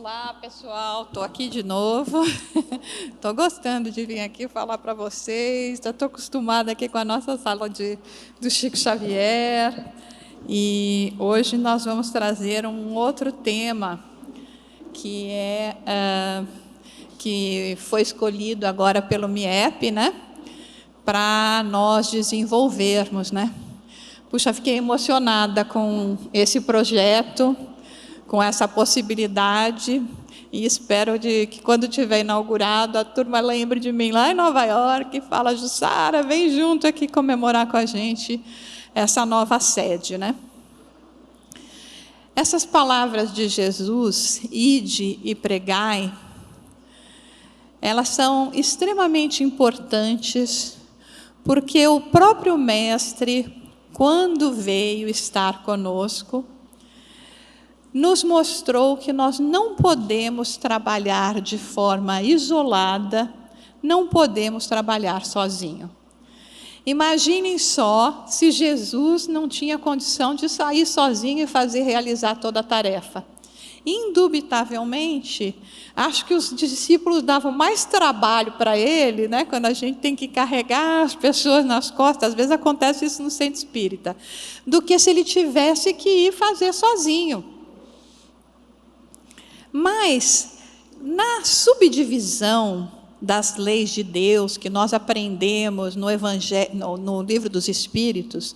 Olá, pessoal, estou aqui de novo. Estou gostando de vir aqui falar para vocês. Já estou acostumada aqui com a nossa sala do Chico Xavier. E hoje nós vamos trazer um outro tema que foi escolhido agora pelo MIEP, né, para nós desenvolvermos, né. Puxa, fiquei emocionada com esse projeto, com essa possibilidade, e espero que quando tiver inaugurado, a turma lembre de mim lá em Nova York e fala: Jussara, vem junto aqui comemorar com a gente essa nova sede, né? Essas palavras de Jesus, ide e pregai, elas são extremamente importantes, porque o próprio Mestre, quando veio estar conosco, nos mostrou que nós não podemos trabalhar de forma isolada, não podemos trabalhar sozinho. Imaginem só se Jesus não tinha condição de sair sozinho e realizar toda a tarefa. Indubitavelmente, acho que os discípulos davam mais trabalho para ele, né? Quando a gente tem que carregar as pessoas nas costas, às vezes acontece isso no centro espírita, do que se ele tivesse que ir fazer sozinho. Mas, na subdivisão das leis de Deus que nós aprendemos no Livro dos Espíritos,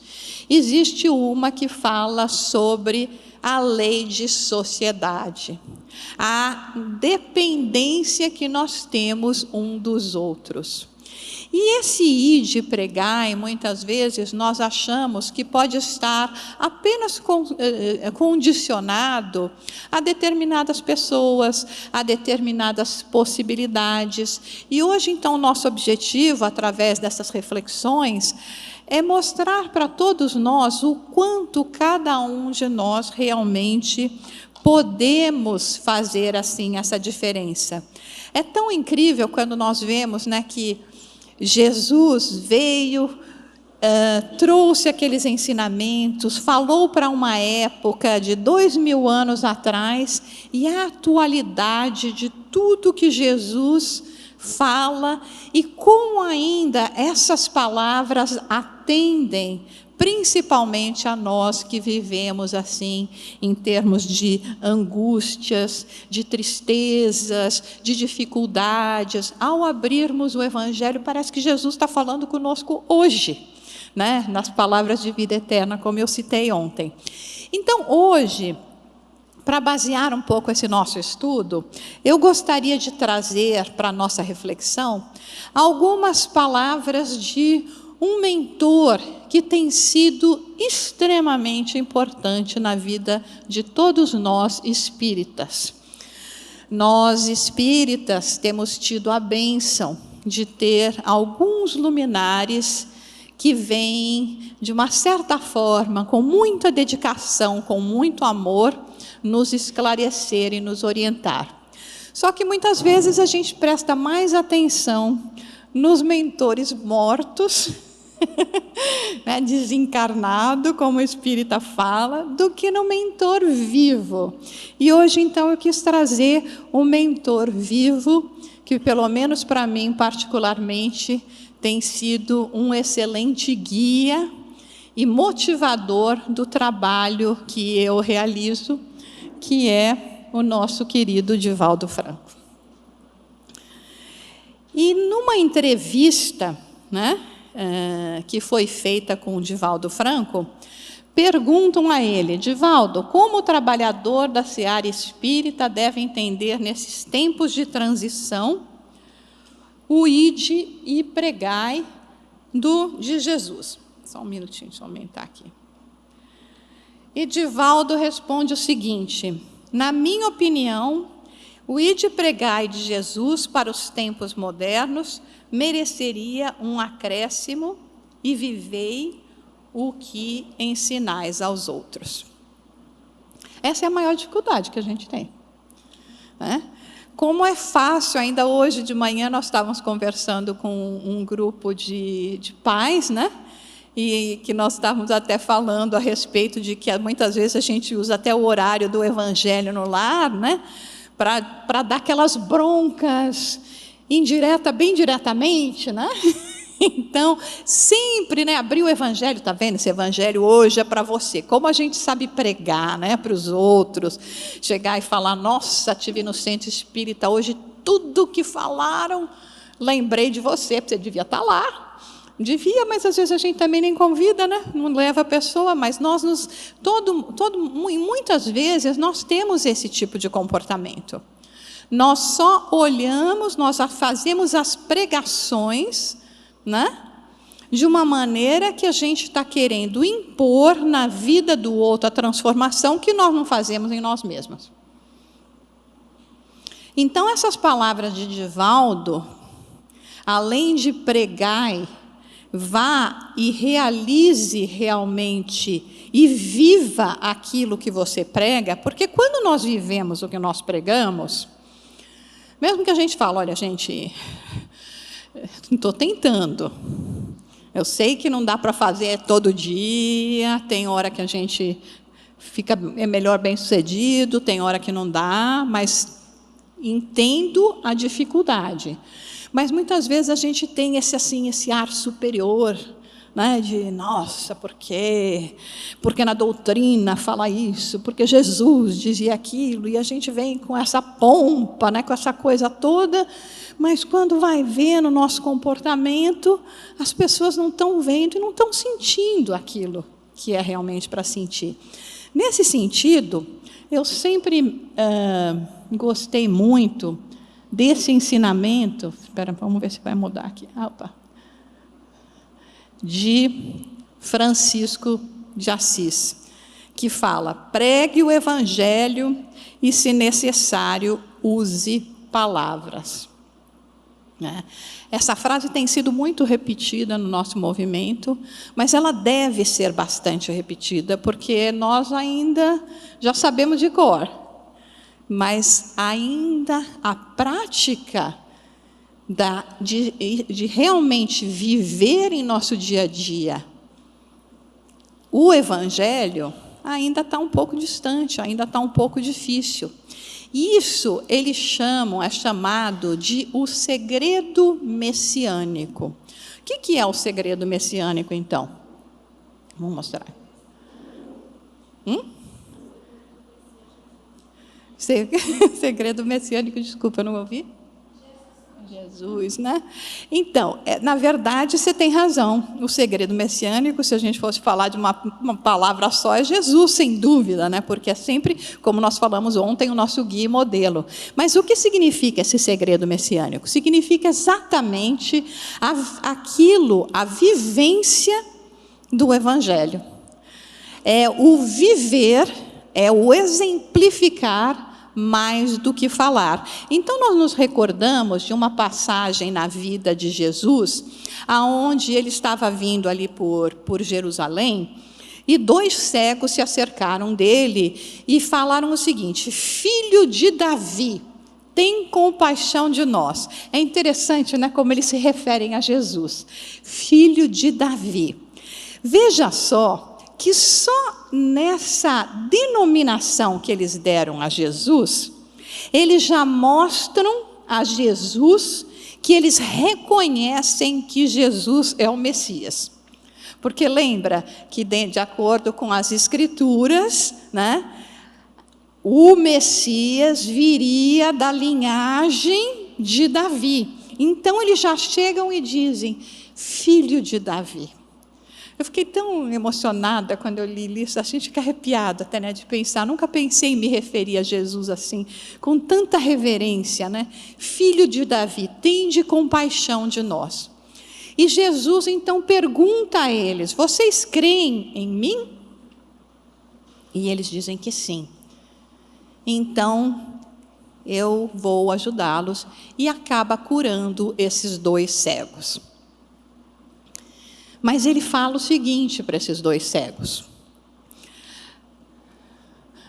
existe uma que fala sobre a lei de sociedade, a dependência que nós temos um dos outros. E esse ide e pregai, muitas vezes, nós achamos que pode estar apenas condicionado a determinadas pessoas, a determinadas possibilidades. E hoje, então, nosso objetivo, através dessas reflexões, é mostrar para todos nós o quanto cada um de nós realmente podemos fazer assim essa diferença. É tão incrível quando nós vemos, né, que Jesus veio, trouxe aqueles ensinamentos, falou para uma época de 2000 anos atrás, e a atualidade de tudo que Jesus fala, e como ainda essas palavras atendem principalmente a nós que vivemos assim, em termos de angústias, de tristezas, de dificuldades. Ao abrirmos o Evangelho, parece que Jesus está falando conosco hoje, né? Nas palavras de vida eterna, como eu citei ontem. Então, hoje, para basear um pouco esse nosso estudo, eu gostaria de trazer para a nossa reflexão algumas palavras de um mentor que tem sido extremamente importante na vida de todos nós espíritas. Nós espíritas temos tido a bênção de ter alguns luminares que vêm, de uma certa forma, com muita dedicação, com muito amor, nos esclarecer e nos orientar. Só que muitas vezes a gente presta mais atenção nos mentores mortos, né, desencarnado, como o Espírita fala, do que no mentor vivo. E hoje, então, eu quis trazer um mentor vivo, que pelo menos para mim, particularmente, tem sido um excelente guia e motivador do trabalho que eu realizo, que é o nosso querido Divaldo Franco. E numa entrevista, né, que foi feita com o Divaldo Franco, perguntam a ele: Divaldo, como o trabalhador da seara espírita deve entender nesses tempos de transição o ide e pregai de Jesus? Só um minutinho, deixa eu aumentar aqui. E Divaldo responde o seguinte: na minha opinião, o ide e pregai de Jesus para os tempos modernos mereceria um acréscimo e vivei o que ensinais aos outros. Essa é a maior dificuldade que a gente tem, né? Como é fácil, ainda hoje de manhã nós estávamos conversando com um grupo de pais, né? E que nós estávamos até falando a respeito de que muitas vezes a gente usa até o horário do Evangelho no lar, né, para dar aquelas broncas bem diretamente, né? Então, sempre, né, abrir o evangelho, está vendo? Esse evangelho hoje é para você. Como a gente sabe pregar, né, para os outros, chegar e falar, nossa, tive no centro espírita hoje, tudo que falaram, lembrei de você devia estar lá. Devia, mas às vezes a gente também nem convida, né? Não leva a pessoa, mas muitas vezes nós temos esse tipo de comportamento. Nós só olhamos, nós fazemos as pregações, né? De uma maneira que a gente está querendo impor na vida do outro a transformação que nós não fazemos em nós mesmos. Então, essas palavras de Divaldo, além de pregai, vá e realize realmente e viva aquilo que você prega, porque quando nós vivemos o que nós pregamos, mesmo que a gente fale, olha, gente, estou tentando, eu sei que não dá para fazer todo dia, tem hora que a gente é melhor bem-sucedido, tem hora que não dá, mas entendo a dificuldade. Mas muitas vezes a gente tem esse ar superior, né, de, nossa, por quê? Porque na doutrina fala isso, porque Jesus dizia aquilo, e a gente vem com essa pompa, né, com essa coisa toda, mas quando vai ver no nosso comportamento, as pessoas não estão vendo e não estão sentindo aquilo que é realmente para sentir. Nesse sentido, eu sempre gostei muito desse ensinamento, espera, vamos ver se vai mudar aqui, de Francisco de Assis, que fala, pregue o evangelho e, se necessário, use palavras. Né? Essa frase tem sido muito repetida no nosso movimento, mas ela deve ser bastante repetida, porque nós ainda já sabemos de cor, mas ainda a prática de realmente viver em nosso dia a dia o evangelho ainda está um pouco distante, ainda está um pouco difícil. Isso eles é chamado de o segredo messiânico. O que é o segredo messiânico, então? Vamos mostrar. Segredo messiânico, desculpa, eu não ouvi? Jesus, né? Então, na verdade, você tem razão. O segredo messiânico, se a gente fosse falar de uma palavra só, é Jesus, sem dúvida, né? Porque é sempre, como nós falamos ontem, o nosso guia e modelo. Mas o que significa esse segredo messiânico? Significa exatamente a vivência do Evangelho. É o viver, é o exemplificar mais do que falar. Então, nós nos recordamos de uma passagem na vida de Jesus, aonde ele estava vindo ali por Jerusalém, e 2 cegos se acercaram dele e falaram o seguinte: filho de Davi, tem compaixão de nós. É interessante, né, como eles se referem a Jesus. Filho de Davi. Veja só, que só nessa denominação que eles deram a Jesus, eles já mostram a Jesus que eles reconhecem que Jesus é o Messias. Porque lembra que, de acordo com as Escrituras, né, o Messias viria da linhagem de Davi. Então, eles já chegam e dizem, filho de Davi. Eu fiquei tão emocionada quando eu li isso, a gente fica arrepiada até, né, de pensar. Nunca pensei em me referir a Jesus assim, com tanta reverência, né? Filho de Davi, tende compaixão de nós. E Jesus então pergunta a eles: vocês creem em mim? E eles dizem que sim. Então eu vou ajudá-los, e acaba curando esses 2 cegos. Mas ele fala o seguinte para esses 2 cegos.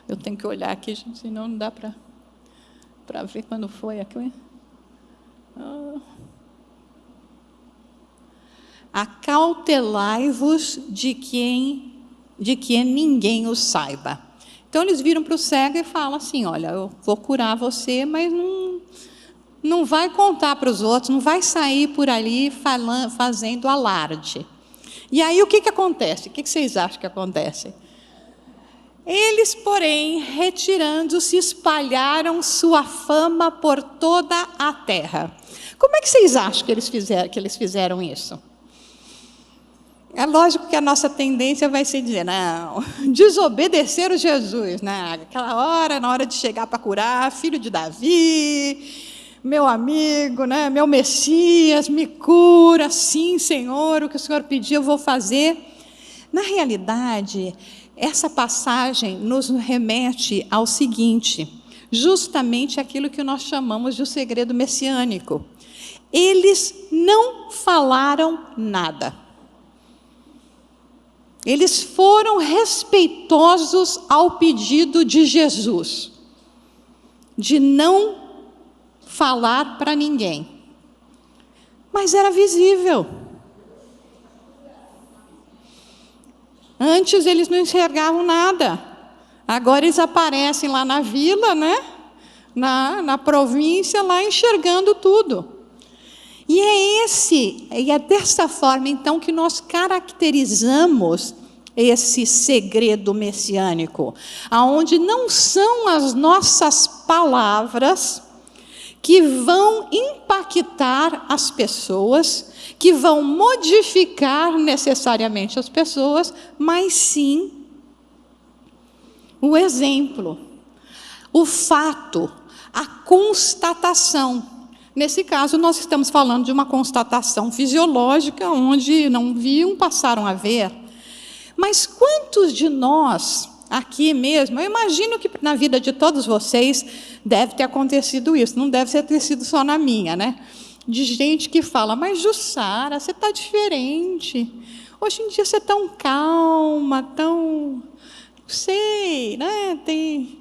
Eu tenho que olhar aqui, gente, senão não dá para ver quando foi aqui. Acautelai-vos de que ninguém o saiba. Então, eles viram para o cego e falam assim, olha, eu vou curar você, mas não vai contar para os outros, não vai sair por ali fazendo alarde. E aí, o que acontece? O que vocês acham que acontece? Eles, porém, retirando-se, espalharam sua fama por toda a terra. Como é que vocês acham que eles fizeram isso? É lógico que a nossa tendência vai ser dizer, não, desobedeceram Jesus, né? Aquela hora, na hora de chegar para curar, filho de Davi, meu amigo, né? Meu Messias, me cura, sim, Senhor, o que o Senhor pediu eu vou fazer. Na realidade, essa passagem nos remete ao seguinte, justamente aquilo que nós chamamos de o segredo messiânico. Eles não falaram nada. Eles foram respeitosos ao pedido de Jesus, de não falar para ninguém. Mas era visível. Antes eles não enxergavam nada. Agora eles aparecem lá na vila, né? Na província, lá enxergando tudo. E é dessa forma, então, que nós caracterizamos esse segredo messiânico, aonde não são as nossas palavras que vão impactar as pessoas, que vão modificar necessariamente as pessoas, mas sim o exemplo, o fato, a constatação. Nesse caso, nós estamos falando de uma constatação fisiológica, onde não viam, passaram a ver. Mas quantos de nós, aqui mesmo, eu imagino que na vida de todos vocês deve ter acontecido isso, não deve ter sido só na minha, né? De gente que fala, mas Jussara, você está diferente. Hoje em dia você é tão calma, tão, não sei, né? Tem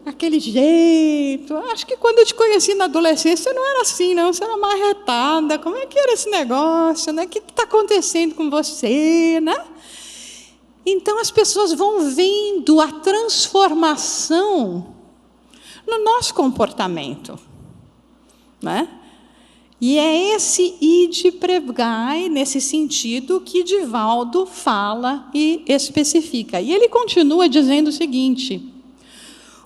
aquele jeito. Acho que quando eu te conheci na adolescência, você não era assim, não. Você era mais retada. Como é que era esse negócio, né? O que está acontecendo com você, né? Então, as pessoas vão vendo a transformação no nosso comportamento, né? E é esse ide pregai, nesse sentido, que Divaldo fala e especifica. E ele continua dizendo o seguinte: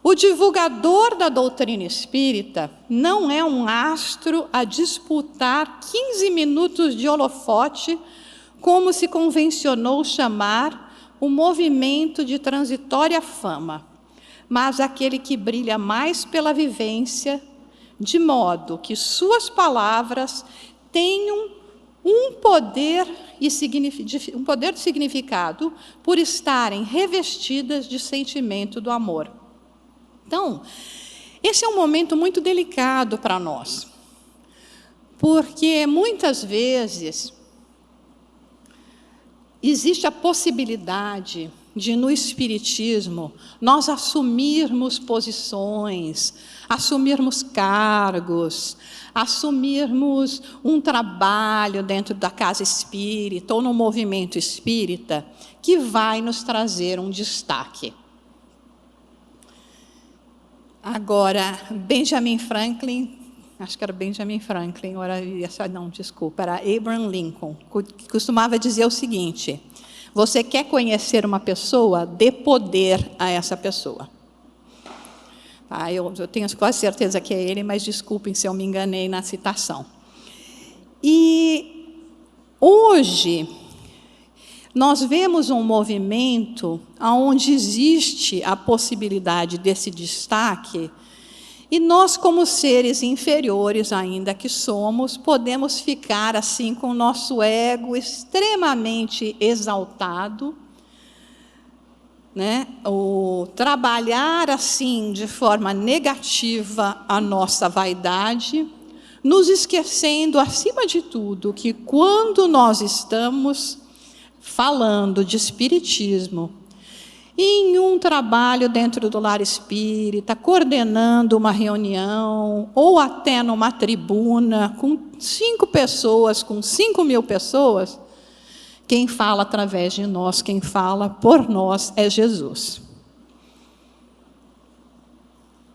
o divulgador da doutrina espírita não é um astro a disputar 15 minutos de holofote, como se convencionou chamar o movimento de transitória fama, mas aquele que brilha mais pela vivência, de modo que suas palavras tenham um poder de significado por estarem revestidas de sentimento do amor. Então, esse é um momento muito delicado para nós, porque muitas vezes existe a possibilidade de, no Espiritismo, nós assumirmos posições, assumirmos cargos, assumirmos um trabalho dentro da casa espírita ou no movimento espírita que vai nos trazer um destaque. Agora, Benjamin Franklin, acho que era Benjamin Franklin, era Abraham Lincoln, que costumava dizer o seguinte: você quer conhecer uma pessoa, dê poder a essa pessoa. Eu tenho quase certeza que é ele, mas desculpem se eu me enganei na citação. E hoje nós vemos um movimento onde existe a possibilidade desse destaque, e nós, como seres inferiores ainda que somos, podemos ficar assim com o nosso ego extremamente exaltado, né? Ou trabalhar assim de forma negativa a nossa vaidade, nos esquecendo, acima de tudo, que quando nós estamos falando de espiritismo, em um trabalho dentro do lar espírita, coordenando uma reunião, ou até numa tribuna, com 5 pessoas, com 5.000 pessoas, quem fala através de nós, quem fala por nós é Jesus.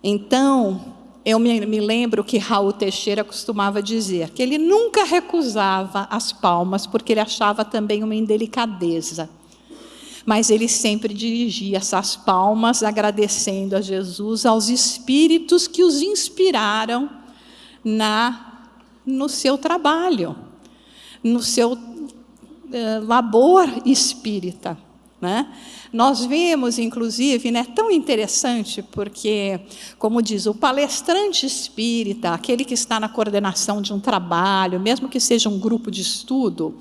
Então, eu me lembro que Raul Teixeira costumava dizer que ele nunca recusava as palmas, porque ele achava também uma indelicadeza. Mas ele sempre dirigia essas palmas agradecendo a Jesus, aos espíritos que os inspiraram no seu trabalho, no seu labor espírita, né? Nós vemos, inclusive, tão interessante, porque, como diz, o palestrante espírita, aquele que está na coordenação de um trabalho, mesmo que seja um grupo de estudo,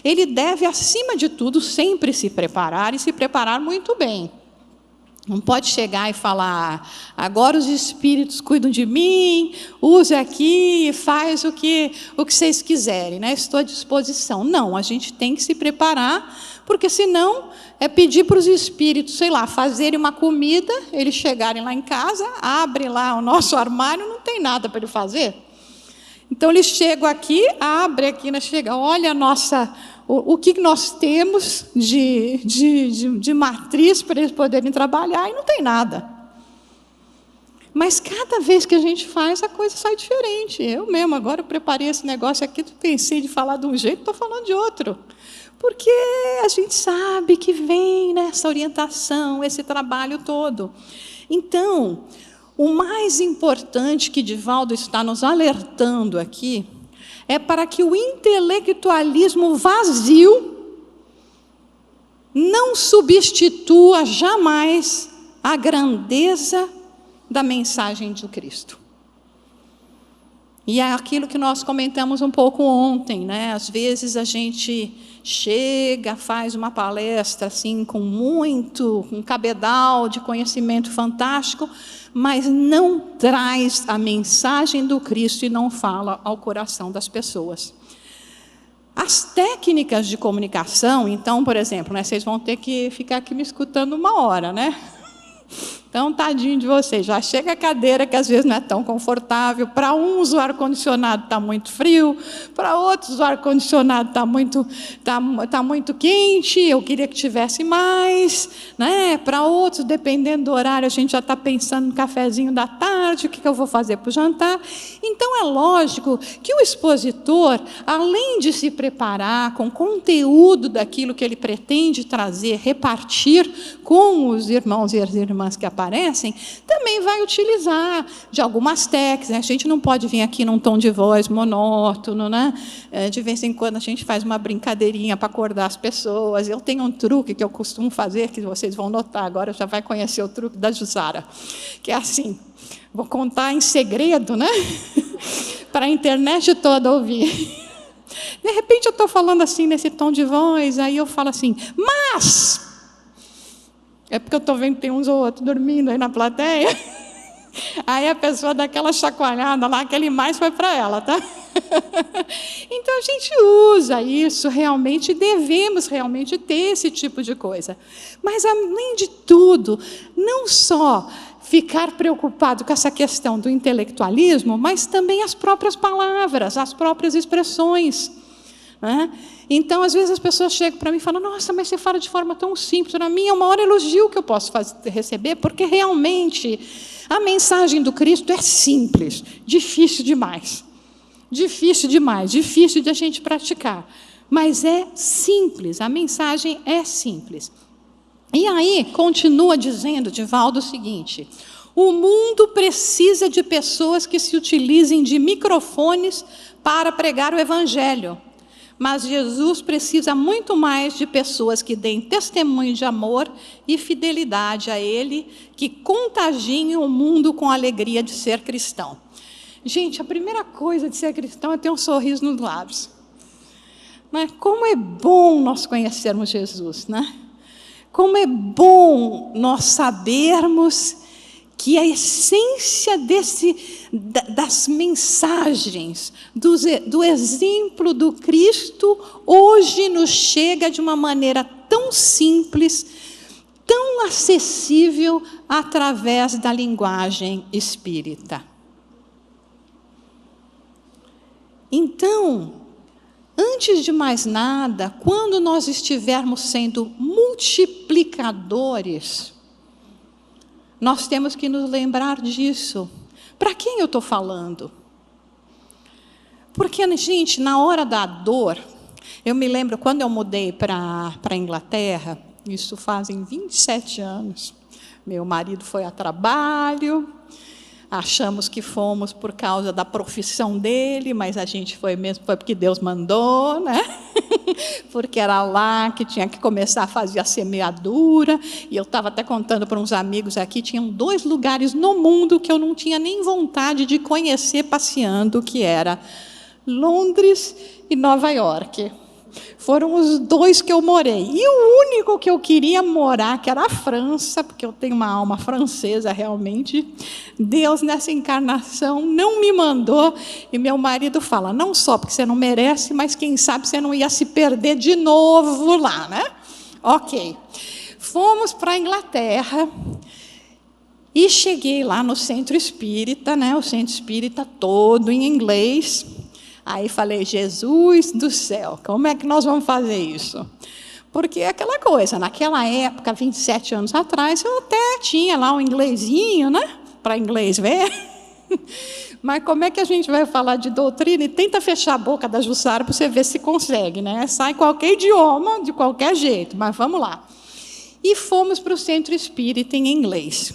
ele deve, acima de tudo, sempre se preparar, e se preparar muito bem. Não pode chegar e falar, agora os espíritos cuidam de mim, use aqui e faz o que vocês quiserem, estou à disposição. Não, a gente tem que se preparar, porque senão é pedir para os espíritos, fazerem uma comida, eles chegarem lá em casa, abrem lá o nosso armário, não tem nada para ele fazer. Então, eles chegam aqui, abrem aqui, olha o que nós temos de matriz para eles poderem trabalhar, e não tem nada. Mas cada vez que a gente faz, a coisa sai diferente. Eu mesmo, agora eu preparei esse negócio aqui, pensei de falar de um jeito, estou falando de outro. Porque a gente sabe que vem nessa orientação, esse trabalho todo. Então, o mais importante que Divaldo está nos alertando aqui é para que o intelectualismo vazio não substitua jamais a grandeza da mensagem de Cristo. E é aquilo que nós comentamos um pouco ontem, Às vezes a gente chega, faz uma palestra assim com um cabedal de conhecimento fantástico, mas não traz a mensagem do Cristo e não fala ao coração das pessoas. As técnicas de comunicação, então, por exemplo, vocês vão ter que ficar aqui me escutando 1 hora, Então, tadinho de vocês, já chega a cadeira que às vezes não é tão confortável. Para uns o ar-condicionado está muito frio, para outros o ar-condicionado está muito quente, eu queria que tivesse mais. Para outros, dependendo do horário, a gente já está pensando no cafezinho da tarde, o que eu vou fazer para o jantar. Então, é lógico que o expositor, além de se preparar com conteúdo daquilo que ele pretende trazer, repartir com os irmãos e as irmãs que aparecem, também vai utilizar de algumas técnicas. A gente não pode vir aqui num tom de voz monótono, De vez em quando a gente faz uma brincadeirinha para acordar as pessoas. Eu tenho um truque que eu costumo fazer, que vocês vão notar agora, já vai conhecer o truque da Jussara, que é assim, vou contar em segredo, para a internet toda ouvir. De repente eu estou falando assim, nesse tom de voz, aí eu falo assim, mas... É porque eu estou vendo que tem uns ou outros dormindo aí na plateia. Aí a pessoa dá aquela chacoalhada lá, aquele mais foi para ela, tá? Então a gente usa isso realmente, devemos realmente ter esse tipo de coisa. Mas, além de tudo, não só ficar preocupado com essa questão do intelectualismo, mas também as próprias palavras, as próprias expressões. Então, às vezes as pessoas chegam para mim e falam, nossa, mas você fala de forma tão simples. Para mim é o maior elogio que eu posso receber, porque realmente a mensagem do Cristo é simples, difícil demais, difícil de a gente praticar, mas é simples, a mensagem é simples. E aí, continua dizendo Divaldo o seguinte, o mundo precisa de pessoas que se utilizem de microfones para pregar o Evangelho. Mas Jesus precisa muito mais de pessoas que deem testemunho de amor e fidelidade a Ele, que contagiem o mundo com a alegria de ser cristão. Gente, a primeira coisa de ser cristão é ter um sorriso nos lábios. Como é bom nós conhecermos Jesus, Como é bom nós sabermos que a essência das mensagens, do exemplo do Cristo, hoje nos chega de uma maneira tão simples, tão acessível, através da linguagem espírita. Então, antes de mais nada, quando nós estivermos sendo multiplicadores, nós temos que nos lembrar disso. Para quem eu estou falando? Porque, gente, na hora da dor, eu me lembro quando eu mudei para a Inglaterra, isso fazem 27 anos, meu marido foi a trabalho, achamos que fomos por causa da profissão dele, mas a gente foi mesmo, foi porque Deus mandou, né? Porque era lá que tinha que começar a fazer a semeadura, e eu estava até contando para uns amigos aqui, tinham 2 lugares no mundo que eu não tinha nem vontade de conhecer passeando, que era Londres e Nova York. Foram os 2 que eu morei. E o único que eu queria morar, que era a França, porque eu tenho uma alma francesa realmente, Deus nessa encarnação não me mandou. E meu marido fala, não só porque você não merece, mas quem sabe você não ia se perder de novo lá, né? Ok. Fomos para a Inglaterra e cheguei lá no centro espírita, né? O centro espírita todo em inglês. Aí falei, Jesus do céu, como é que nós vamos fazer isso? Porque é aquela coisa, naquela época, 27 anos atrás, eu até tinha lá um inglesinho, né? Para inglês ver. Mas como é que a gente vai falar de doutrina? E tenta fechar a boca da Jussara para você ver se consegue, né? Sai qualquer idioma, de qualquer jeito, mas vamos lá. E fomos para o centro espírita em inglês.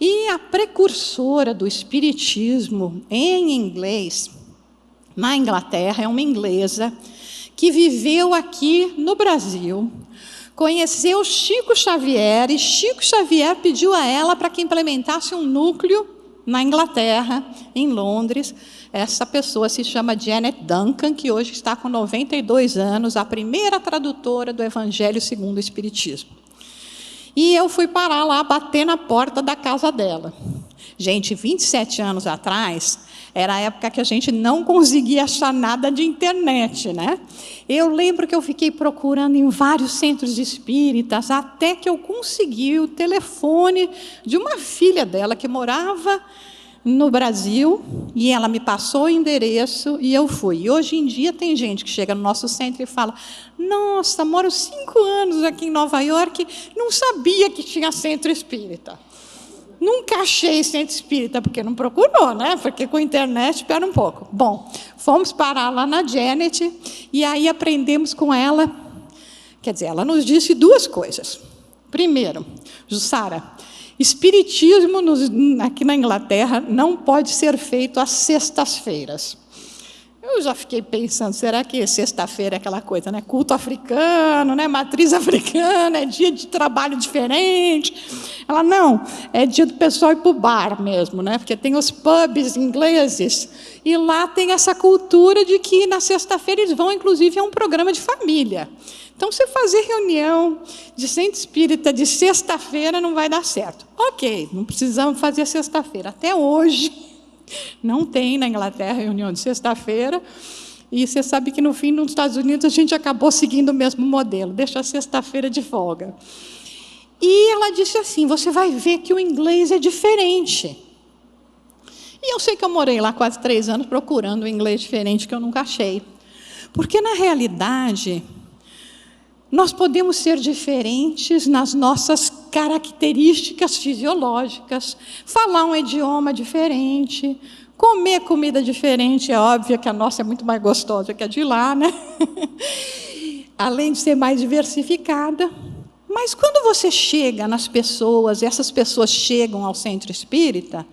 E a precursora do espiritismo em inglês, na Inglaterra, é uma inglesa que viveu aqui no Brasil, conheceu Chico Xavier, e Chico Xavier pediu a ela para que implementasse um núcleo na Inglaterra, em Londres. Essa pessoa se chama Janet Duncan, que hoje está com 92 anos, a primeira tradutora do Evangelho segundo o Espiritismo. E eu fui parar lá, bater na porta da casa dela. Gente, 27 anos atrás, era a época que a gente não conseguia achar nada de internet, né? Eu lembro que eu fiquei procurando em vários centros espíritas, até que eu consegui o telefone de uma filha dela que morava no Brasil, e ela me passou o endereço e eu fui. E hoje em dia tem gente que chega no nosso centro e fala, nossa, moro 5 anos aqui em Nova York, não sabia que tinha centro espírita. Nunca achei centro espírita, porque não procurou, né? Porque com a internet, espera um pouco. Bom, fomos parar lá na Janet, e aí aprendemos com ela, quer dizer, ela nos disse 2 coisas. Primeiro, Jussara, espiritismo aqui na Inglaterra não pode ser feito às sextas-feiras. Eu já fiquei pensando, será que sexta-feira é aquela coisa, né? Culto africano, né? Matriz africana, é dia de trabalho diferente. Ela, não, é dia do pessoal ir para o bar mesmo, né? Porque tem os pubs ingleses, e lá tem essa cultura de que na sexta-feira eles vão, inclusive, a um programa de família. Então, você fazer reunião de centro espírita de sexta-feira não vai dar certo. Ok, não precisamos fazer sexta-feira. Até hoje não tem na Inglaterra reunião de sexta-feira, e você sabe que no fim, nos Estados Unidos, a gente acabou seguindo o mesmo modelo, deixa a sexta-feira de folga. E ela disse assim, você vai ver que o inglês é diferente. E eu sei que eu morei lá quase 3 anos procurando um inglês diferente que eu nunca achei. Porque, na realidade, nós podemos ser diferentes nas nossas características fisiológicas, falar um idioma diferente, comer comida diferente, é óbvio que a nossa é muito mais gostosa que a de lá, né? Além de ser mais diversificada. Mas quando você chega nas pessoas, e essas pessoas chegam ao centro espírita,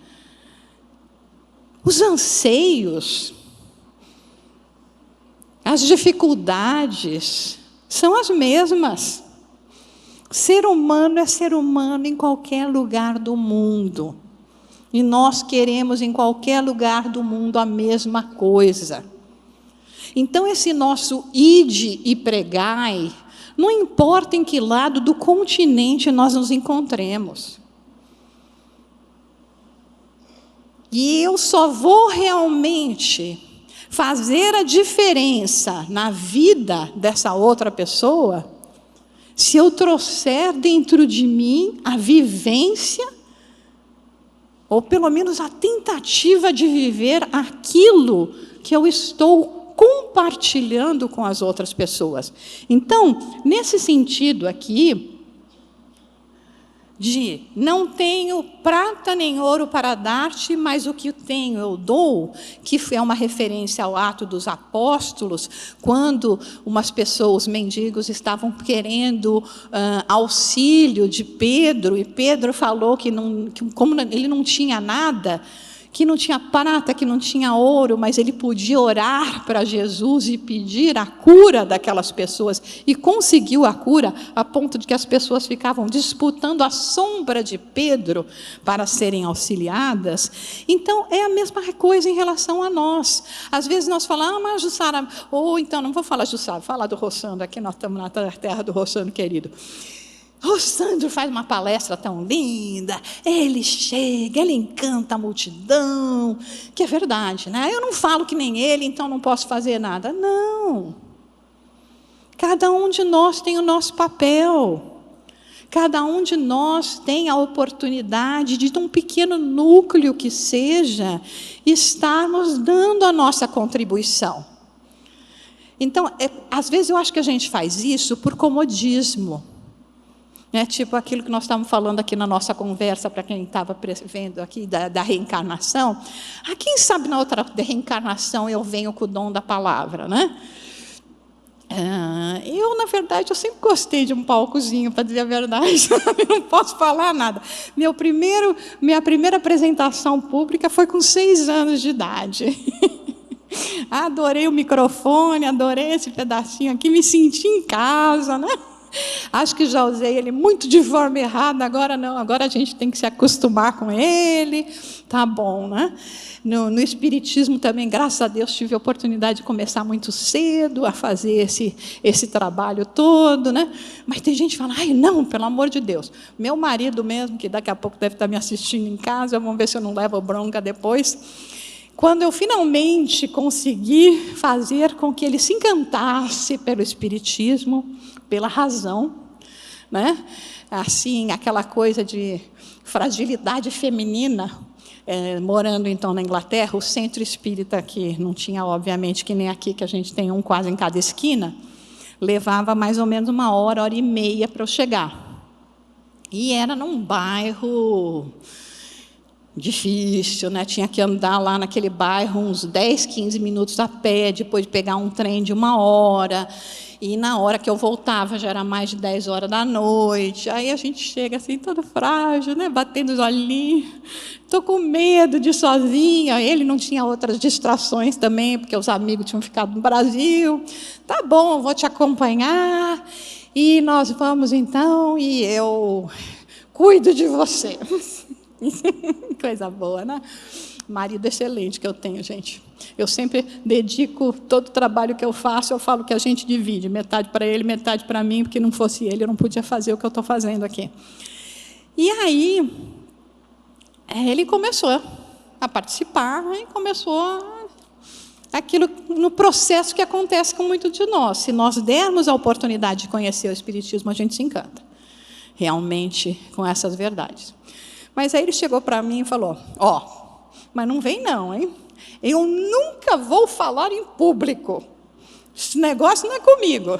os anseios, as dificuldades são as mesmas. Ser humano é ser humano em qualquer lugar do mundo. E nós queremos em qualquer lugar do mundo a mesma coisa. Então, esse nosso ide e pregai, não importa em que lado do continente nós nos encontremos. E eu só vou realmente fazer a diferença na vida dessa outra pessoa se eu trouxer dentro de mim a vivência, ou pelo menos a tentativa de viver aquilo que eu estou compartilhando com as outras pessoas. Então, nesse sentido aqui, de não tenho prata nem ouro para dar-te, mas o que tenho eu dou, que é uma referência ao Ato dos Apóstolos, quando umas pessoas, mendigos, estavam querendo auxílio de Pedro, e Pedro falou que como ele não tinha nada, que não tinha prata, que não tinha ouro, mas ele podia orar para Jesus e pedir a cura daquelas pessoas, e conseguiu a cura, a ponto de que as pessoas ficavam disputando a sombra de Pedro para serem auxiliadas. Então, é a mesma coisa em relação a nós. Às vezes nós falamos, mas Jussara, ou então, não vou falar Jussara, vou falar do Rossandro, aqui nós estamos na terra do Rossandro querido. O Sandro faz uma palestra tão linda, ele chega, ele encanta a multidão, que é verdade, né? Eu não falo que nem ele, então não posso fazer nada. Não. Cada um de nós tem o nosso papel. Cada um de nós tem a oportunidade de um pequeno núcleo que seja, estarmos dando a nossa contribuição. Então, às vezes eu acho que a gente faz isso por comodismo. Tipo aquilo que nós estávamos falando aqui na nossa conversa, para quem estava vendo aqui, da reencarnação. Quem sabe na outra reencarnação eu venho com o dom da palavra, né? Eu, na verdade, eu sempre gostei de um palcozinho, para dizer a verdade. Não posso falar nada. Minha primeira apresentação pública foi com 6 anos de idade. Adorei o microfone, adorei esse pedacinho aqui, me senti em casa, né? Acho que já usei ele muito de forma errada, agora não, agora a gente tem que se acostumar com ele, tá bom, né? No Espiritismo também, graças a Deus, tive a oportunidade de começar muito cedo a fazer esse trabalho todo, né? Mas tem gente que fala, não, pelo amor de Deus. Meu marido mesmo, que daqui a pouco deve estar me assistindo em casa, vamos ver se eu não levo bronca depois. Quando eu finalmente consegui fazer com que ele se encantasse pelo Espiritismo, pela razão, né? Assim, aquela coisa de fragilidade feminina, morando então na Inglaterra, o centro espírita, que não tinha, obviamente, que nem aqui, que a gente tem um quase em cada esquina, levava mais ou menos 1 hora, 1h30 para eu chegar. E era num bairro difícil, né? Tinha que andar lá naquele bairro uns 10, 15 minutos a pé, depois de pegar um trem de 1 hora, e na hora que eu voltava já era mais de 10 horas da noite. Aí a gente chega assim, todo frágil, né? Batendo os olhinhos, estou com medo de ir sozinha. Ele não tinha outras distrações também, porque os amigos tinham ficado no Brasil. Tá bom, vou te acompanhar, e nós vamos então, e eu cuido de você. Coisa boa, né? Marido excelente que eu tenho, gente. Eu sempre dedico todo o trabalho que eu faço, eu falo que a gente divide, metade para ele, metade para mim, porque não fosse ele, eu não podia fazer o que eu estou fazendo aqui. E aí, ele começou a participar, e começou aquilo no processo que acontece com muitos de nós. Se nós dermos a oportunidade de conhecer o Espiritismo, a gente se encanta, realmente, com essas verdades. Mas aí ele chegou para mim e falou, mas não vem não, hein? Eu nunca vou falar em público. Esse negócio não é comigo.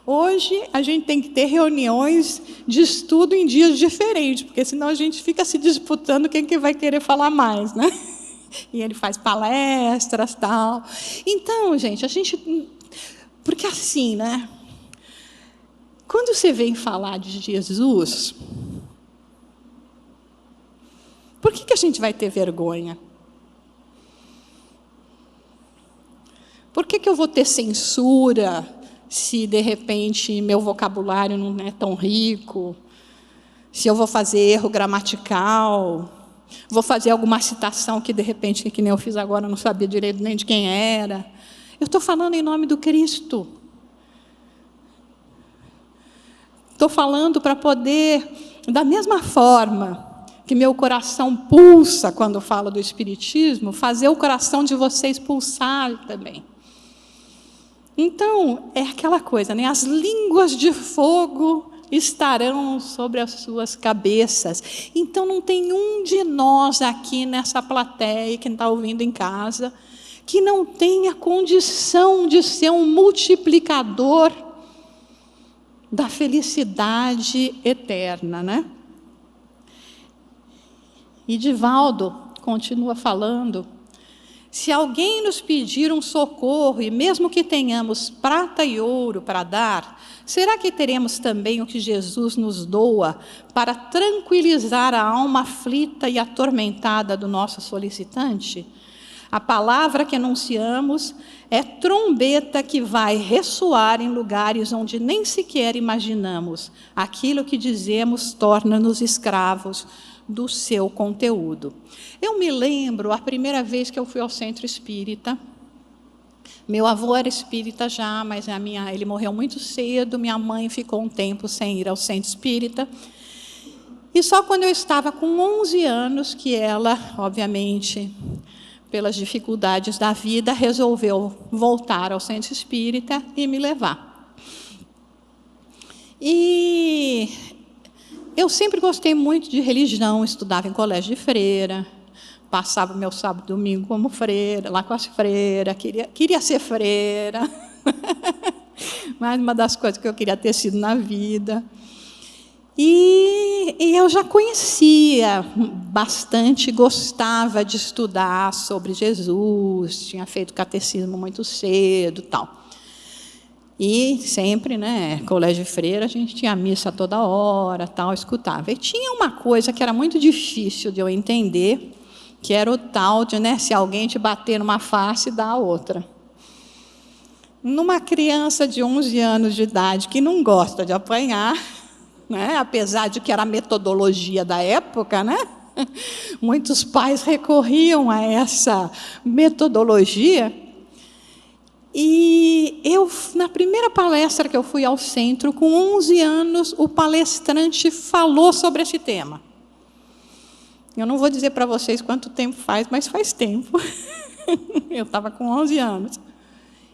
Hoje, a gente tem que ter reuniões de estudo em dias diferentes, porque senão a gente fica se disputando quem que vai querer falar mais, né? E ele faz palestras, tal. Então, gente, porque assim, né? Quando você vem falar de Jesus, por que a gente vai ter vergonha? Por que eu vou ter censura se, de repente, meu vocabulário não é tão rico? Se eu vou fazer erro gramatical? Vou fazer alguma citação que, de repente, que nem eu fiz agora, não sabia direito nem de quem era? Eu estou falando em nome do Cristo. Estou falando para poder, da mesma forma que meu coração pulsa quando falo do Espiritismo, fazer o coração de vocês pulsar também. Então, é aquela coisa, né? As línguas de fogo estarão sobre as suas cabeças. Então, não tem um de nós aqui nessa plateia, quem está ouvindo em casa, que não tenha condição de ser um multiplicador da felicidade eterna, né? E Divaldo continua falando: se alguém nos pedir um socorro, e mesmo que tenhamos prata e ouro para dar, será que teremos também o que Jesus nos doa para tranquilizar a alma aflita e atormentada do nosso solicitante? A palavra que anunciamos é trombeta que vai ressoar em lugares onde nem sequer imaginamos. Aquilo que dizemos torna-nos escravos do seu conteúdo. Eu me lembro a primeira vez que eu fui ao centro espírita. Meu avô era espírita já, mas ele morreu muito cedo. Minha mãe ficou um tempo sem ir ao centro espírita. E só quando eu estava com 11 anos que ela, obviamente, pelas dificuldades da vida, resolveu voltar ao centro espírita e me levar. E eu sempre gostei muito de religião, estudava em colégio de freira, passava meu sábado e domingo como freira, lá com as freiras, queria ser freira, mais uma das coisas que eu queria ter sido na vida. E eu já conhecia bastante, gostava de estudar sobre Jesus, tinha feito catecismo muito cedo, tal. E sempre, né, colégio de freira, a gente tinha missa toda hora, tal, escutava. E tinha uma coisa que era muito difícil de eu entender, que era o tal de, né, se alguém te bater numa face, dá a outra. Numa criança de 11 anos de idade que não gosta de apanhar, né, apesar de que era a metodologia da época, né, muitos pais recorriam a essa metodologia. E eu, na primeira palestra que eu fui ao centro, com 11 anos, o palestrante falou sobre esse tema. Eu não vou dizer para vocês quanto tempo faz, mas faz tempo. Eu estava com 11 anos.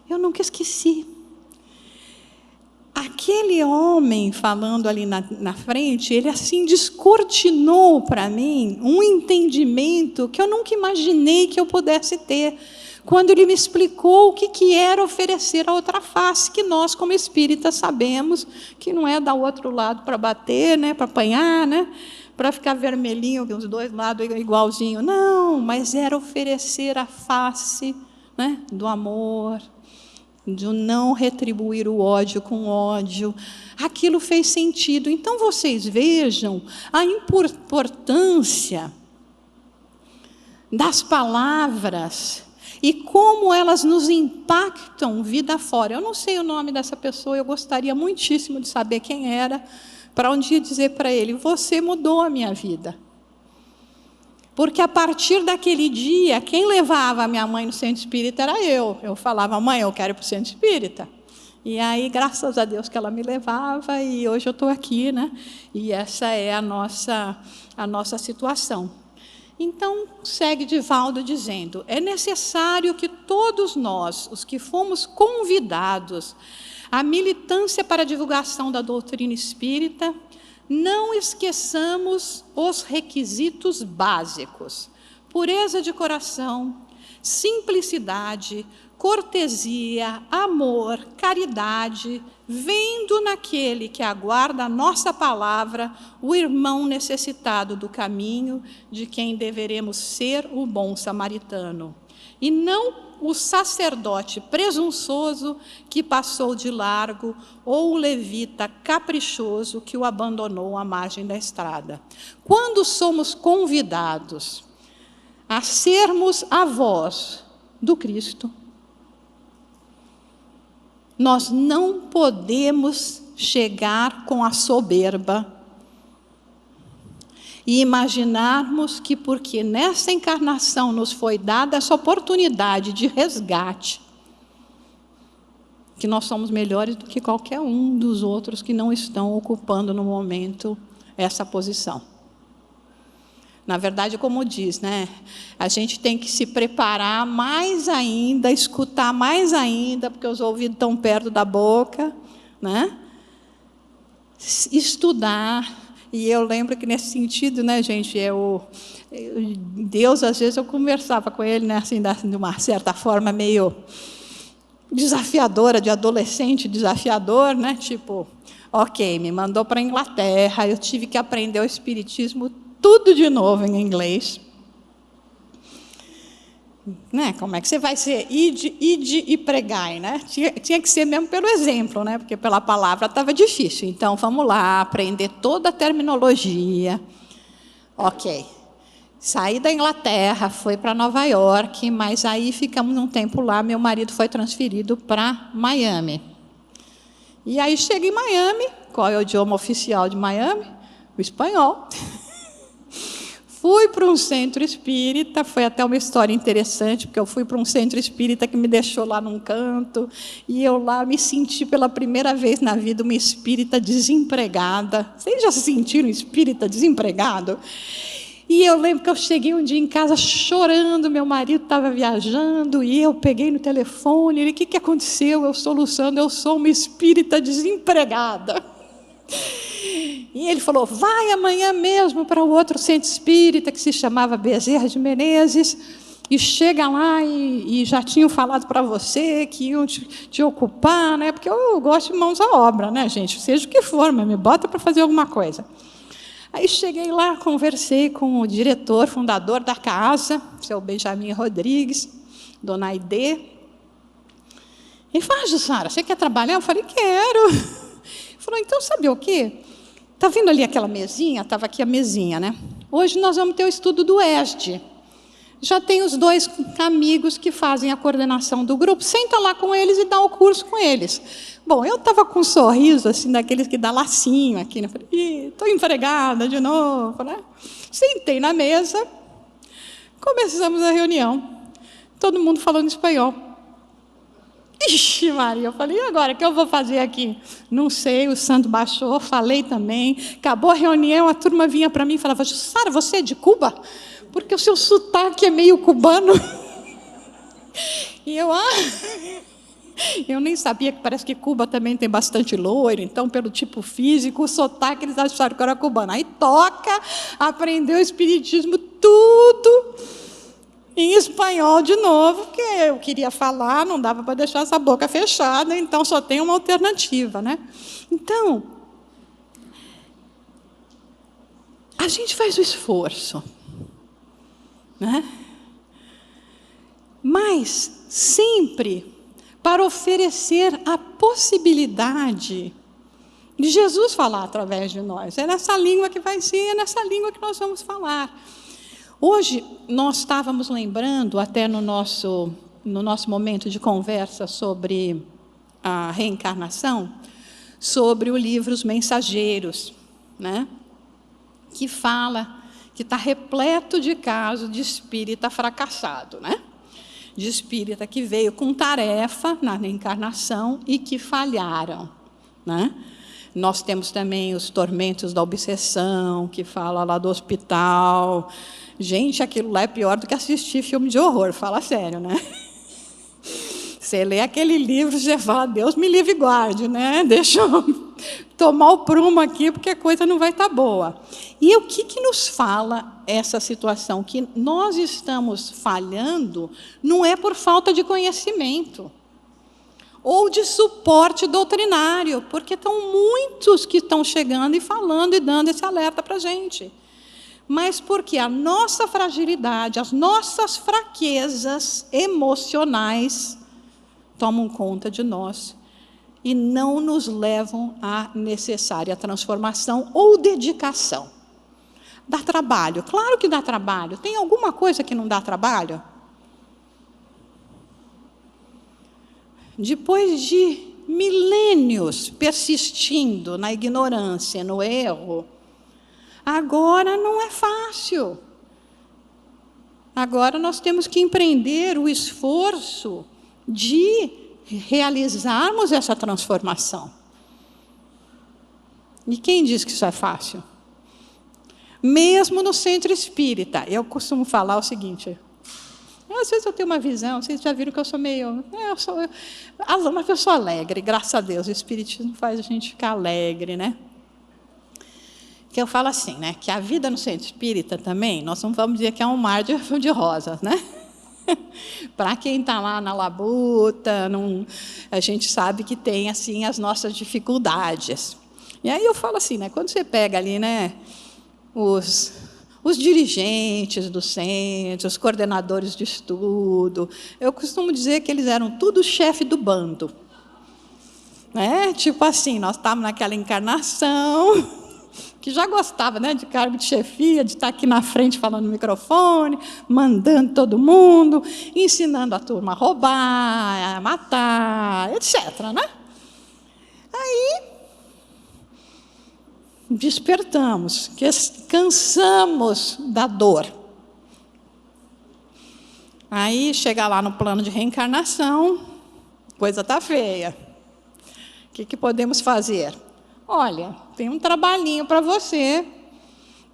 Eu nunca esqueci. Aquele homem falando ali na frente, ele assim descortinou para mim um entendimento que eu nunca imaginei que eu pudesse ter, quando ele me explicou o que era oferecer a outra face, que nós, como espíritas, sabemos que não é dar o outro lado para bater, né, para apanhar, né, para ficar vermelhinho, os dois lados igualzinho. Não, mas era oferecer a face, né, do amor, de não retribuir o ódio com ódio. Aquilo fez sentido. Então, vocês vejam a importância das palavras e como elas nos impactam vida fora. Eu não sei o nome dessa pessoa, eu gostaria muitíssimo de saber quem era, para um dia dizer para ele: você mudou a minha vida. Porque a partir daquele dia, quem levava a minha mãe no centro espírita era eu. Eu falava: mãe, eu quero ir para o centro espírita. E aí, graças a Deus que ela me levava, e hoje eu estou aqui, né? E essa é a nossa situação. Então, segue Divaldo dizendo: é necessário que todos nós, os que fomos convidados à militância para a divulgação da doutrina espírita, não esqueçamos os requisitos básicos: pureza de coração, simplicidade, cortesia, amor, caridade, vendo naquele que aguarda a nossa palavra o irmão necessitado do caminho, de quem deveremos ser o bom samaritano, e não o sacerdote presunçoso que passou de largo, ou o levita caprichoso que o abandonou à margem da estrada. Quando somos convidados a sermos a voz do Cristo, nós não podemos chegar com a soberba e imaginarmos que, porque nessa encarnação nos foi dada essa oportunidade de resgate, que nós somos melhores do que qualquer um dos outros que não estão ocupando no momento essa posição. Na verdade, como diz, né, a gente tem que se preparar mais ainda, escutar mais ainda, porque os ouvidos estão perto da boca, né? Estudar. E eu lembro que, nesse sentido, né, gente, Deus, às vezes, eu conversava com ele, né, assim, de uma certa forma, meio desafiadora, de adolescente desafiador, né? Tipo, ok, me mandou para a Inglaterra, eu tive que aprender o espiritismo tudo de novo em inglês. Né? Como é que você vai ser ide e pregai, né? Tinha que ser mesmo pelo exemplo, né? Porque pela palavra estava difícil. Então, vamos lá, aprender toda a terminologia. Ok. Saí da Inglaterra, fui para Nova York, mas aí ficamos um tempo lá, meu marido foi transferido para Miami. E aí cheguei em Miami, qual é o idioma oficial de Miami? O espanhol. Fui para um centro espírita, foi até uma história interessante, porque eu fui para um centro espírita que me deixou lá num canto, e eu lá me senti pela primeira vez na vida uma espírita desempregada. Vocês já se sentiram espírita desempregado? E eu lembro que eu cheguei um dia em casa chorando, meu marido estava viajando, e eu peguei no telefone, ele, o que aconteceu? Eu soluçando, eu sou uma espírita desempregada. E ele falou, vai amanhã mesmo para o outro centro espírita, que se chamava Bezerra de Menezes, e chega lá e já tinham falado para você que iam te ocupar, né? Porque eu gosto de mãos à obra, né, gente? Seja o que for, mas me bota para fazer alguma coisa. Aí cheguei lá, conversei com o diretor, fundador da casa, seu Benjamin Rodrigues, dona Aide. Ele falou, Jussara, você quer trabalhar? Eu falei, quero. Ele falou, então, sabe o quê? Está vendo ali aquela mesinha? Estava aqui a mesinha, né? Hoje nós vamos ter o estudo do ESD. Já tem os 2 amigos que fazem a coordenação do grupo. Senta lá com eles e dá o curso com eles. Bom, eu estava com um sorriso, assim, daqueles que dá lacinho aqui, né? Falei, estou empregada de novo, né? Sentei na mesa, começamos a reunião. Todo mundo falando espanhol. Ixi, Maria, eu falei, e agora, o que eu vou fazer aqui? Não sei, o santo baixou, falei também. Acabou a reunião, a turma vinha para mim e falava, Sara, você é de Cuba? Porque o seu sotaque é meio cubano. E eu, eu nem sabia que parece que Cuba também tem bastante loiro, então, pelo tipo físico, o sotaque, eles acharam que eu era cubana. Aí toca, aprendeu o espiritismo, tudo em espanhol de novo, porque eu queria falar, não dava para deixar essa boca fechada, então só tem uma alternativa, né? Então, a gente faz o esforço, né? Mas sempre para oferecer a possibilidade de Jesus falar através de nós. É nessa língua que vai ser, é nessa língua que nós vamos falar. Hoje, nós estávamos lembrando, até no nosso momento de conversa sobre a reencarnação, sobre o livro Os Mensageiros, né? Que fala, que está repleto de casos de espírita fracassado, né? De espírita que veio com tarefa na reencarnação e que falharam, né? Nós temos também os tormentos da obsessão, que fala lá do hospital. Gente, aquilo lá é pior do que assistir filme de horror, fala sério, né? Você lê aquele livro, você fala, Deus me livre e guarde, né? Deixa eu tomar o prumo aqui, porque a coisa não vai estar boa. E o que nos fala essa situação? Que nós estamos falhando não é por falta de conhecimento ou de suporte doutrinário, porque estão muitos que estão chegando e falando e dando esse alerta para a gente. Mas porque a nossa fragilidade, as nossas fraquezas emocionais tomam conta de nós e não nos levam à necessária transformação ou dedicação. Dá trabalho? Claro que dá trabalho. Tem alguma coisa que não dá trabalho? Depois de milênios persistindo na ignorância, no erro, agora não é fácil. Agora nós temos que empreender o esforço de realizarmos essa transformação. E quem diz que isso é fácil? Mesmo no centro espírita, eu costumo falar o seguinte, às vezes eu tenho uma visão, vocês já viram que eu sou meio... Eu sou uma pessoa alegre, graças a Deus, o espiritismo faz a gente ficar alegre, né? Que eu falo assim, né? Que a vida no centro espírita também, nós não vamos dizer que é um mar de rosas, né? Para quem está lá na labuta, a gente sabe que tem assim as nossas dificuldades. E aí eu falo assim, né, quando você pega ali, né, os dirigentes do centro, os coordenadores de estudo, eu costumo dizer que eles eram tudo chefe do bando. Né? Tipo assim, nós estávamos naquela encarnação, que já gostava, né, de cargo de chefia, de estar aqui na frente falando no microfone, mandando todo mundo, ensinando a turma a roubar, a matar, etc. Né? Aí despertamos, cansamos da dor. Aí chega lá no plano de reencarnação, coisa está feia. O que podemos fazer? Olha, tem um trabalhinho para você.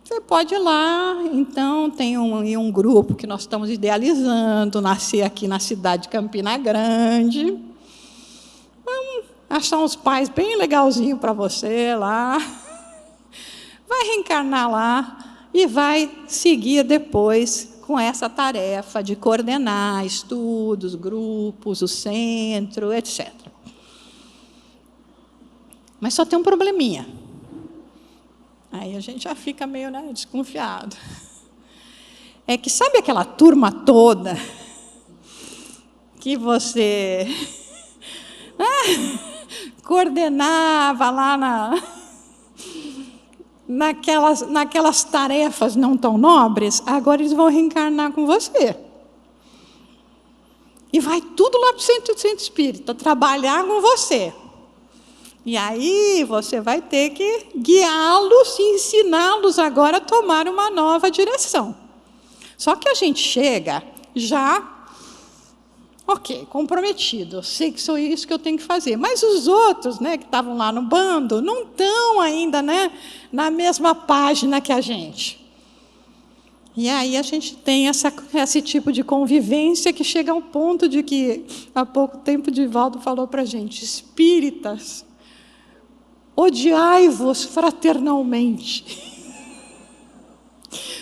Você pode ir lá. Então, tem um grupo que nós estamos idealizando, nascer aqui na cidade de Campina Grande. Vamos achar uns pais bem legalzinhos para você lá. Vai reencarnar lá e vai seguir depois com essa tarefa de coordenar estudos, grupos, o centro, etc. Mas só tem um probleminha. Aí a gente já fica meio, né, desconfiado. É que sabe aquela turma toda que você coordenava lá naquelas tarefas não tão nobres, agora eles vão reencarnar com você. E vai tudo lá para o centro espírita, trabalhar com você. E aí você vai ter que guiá-los e ensiná-los agora a tomar uma nova direção. Só que a gente chega já, ok, comprometido, sei que sou isso que eu tenho que fazer. Mas os outros, né, que estavam lá no bando, não estão ainda, né, na mesma página que a gente. E aí a gente tem esse tipo de convivência que chega ao ponto de que, há pouco tempo, Divaldo falou para a gente, espíritas, odiai-vos fraternalmente.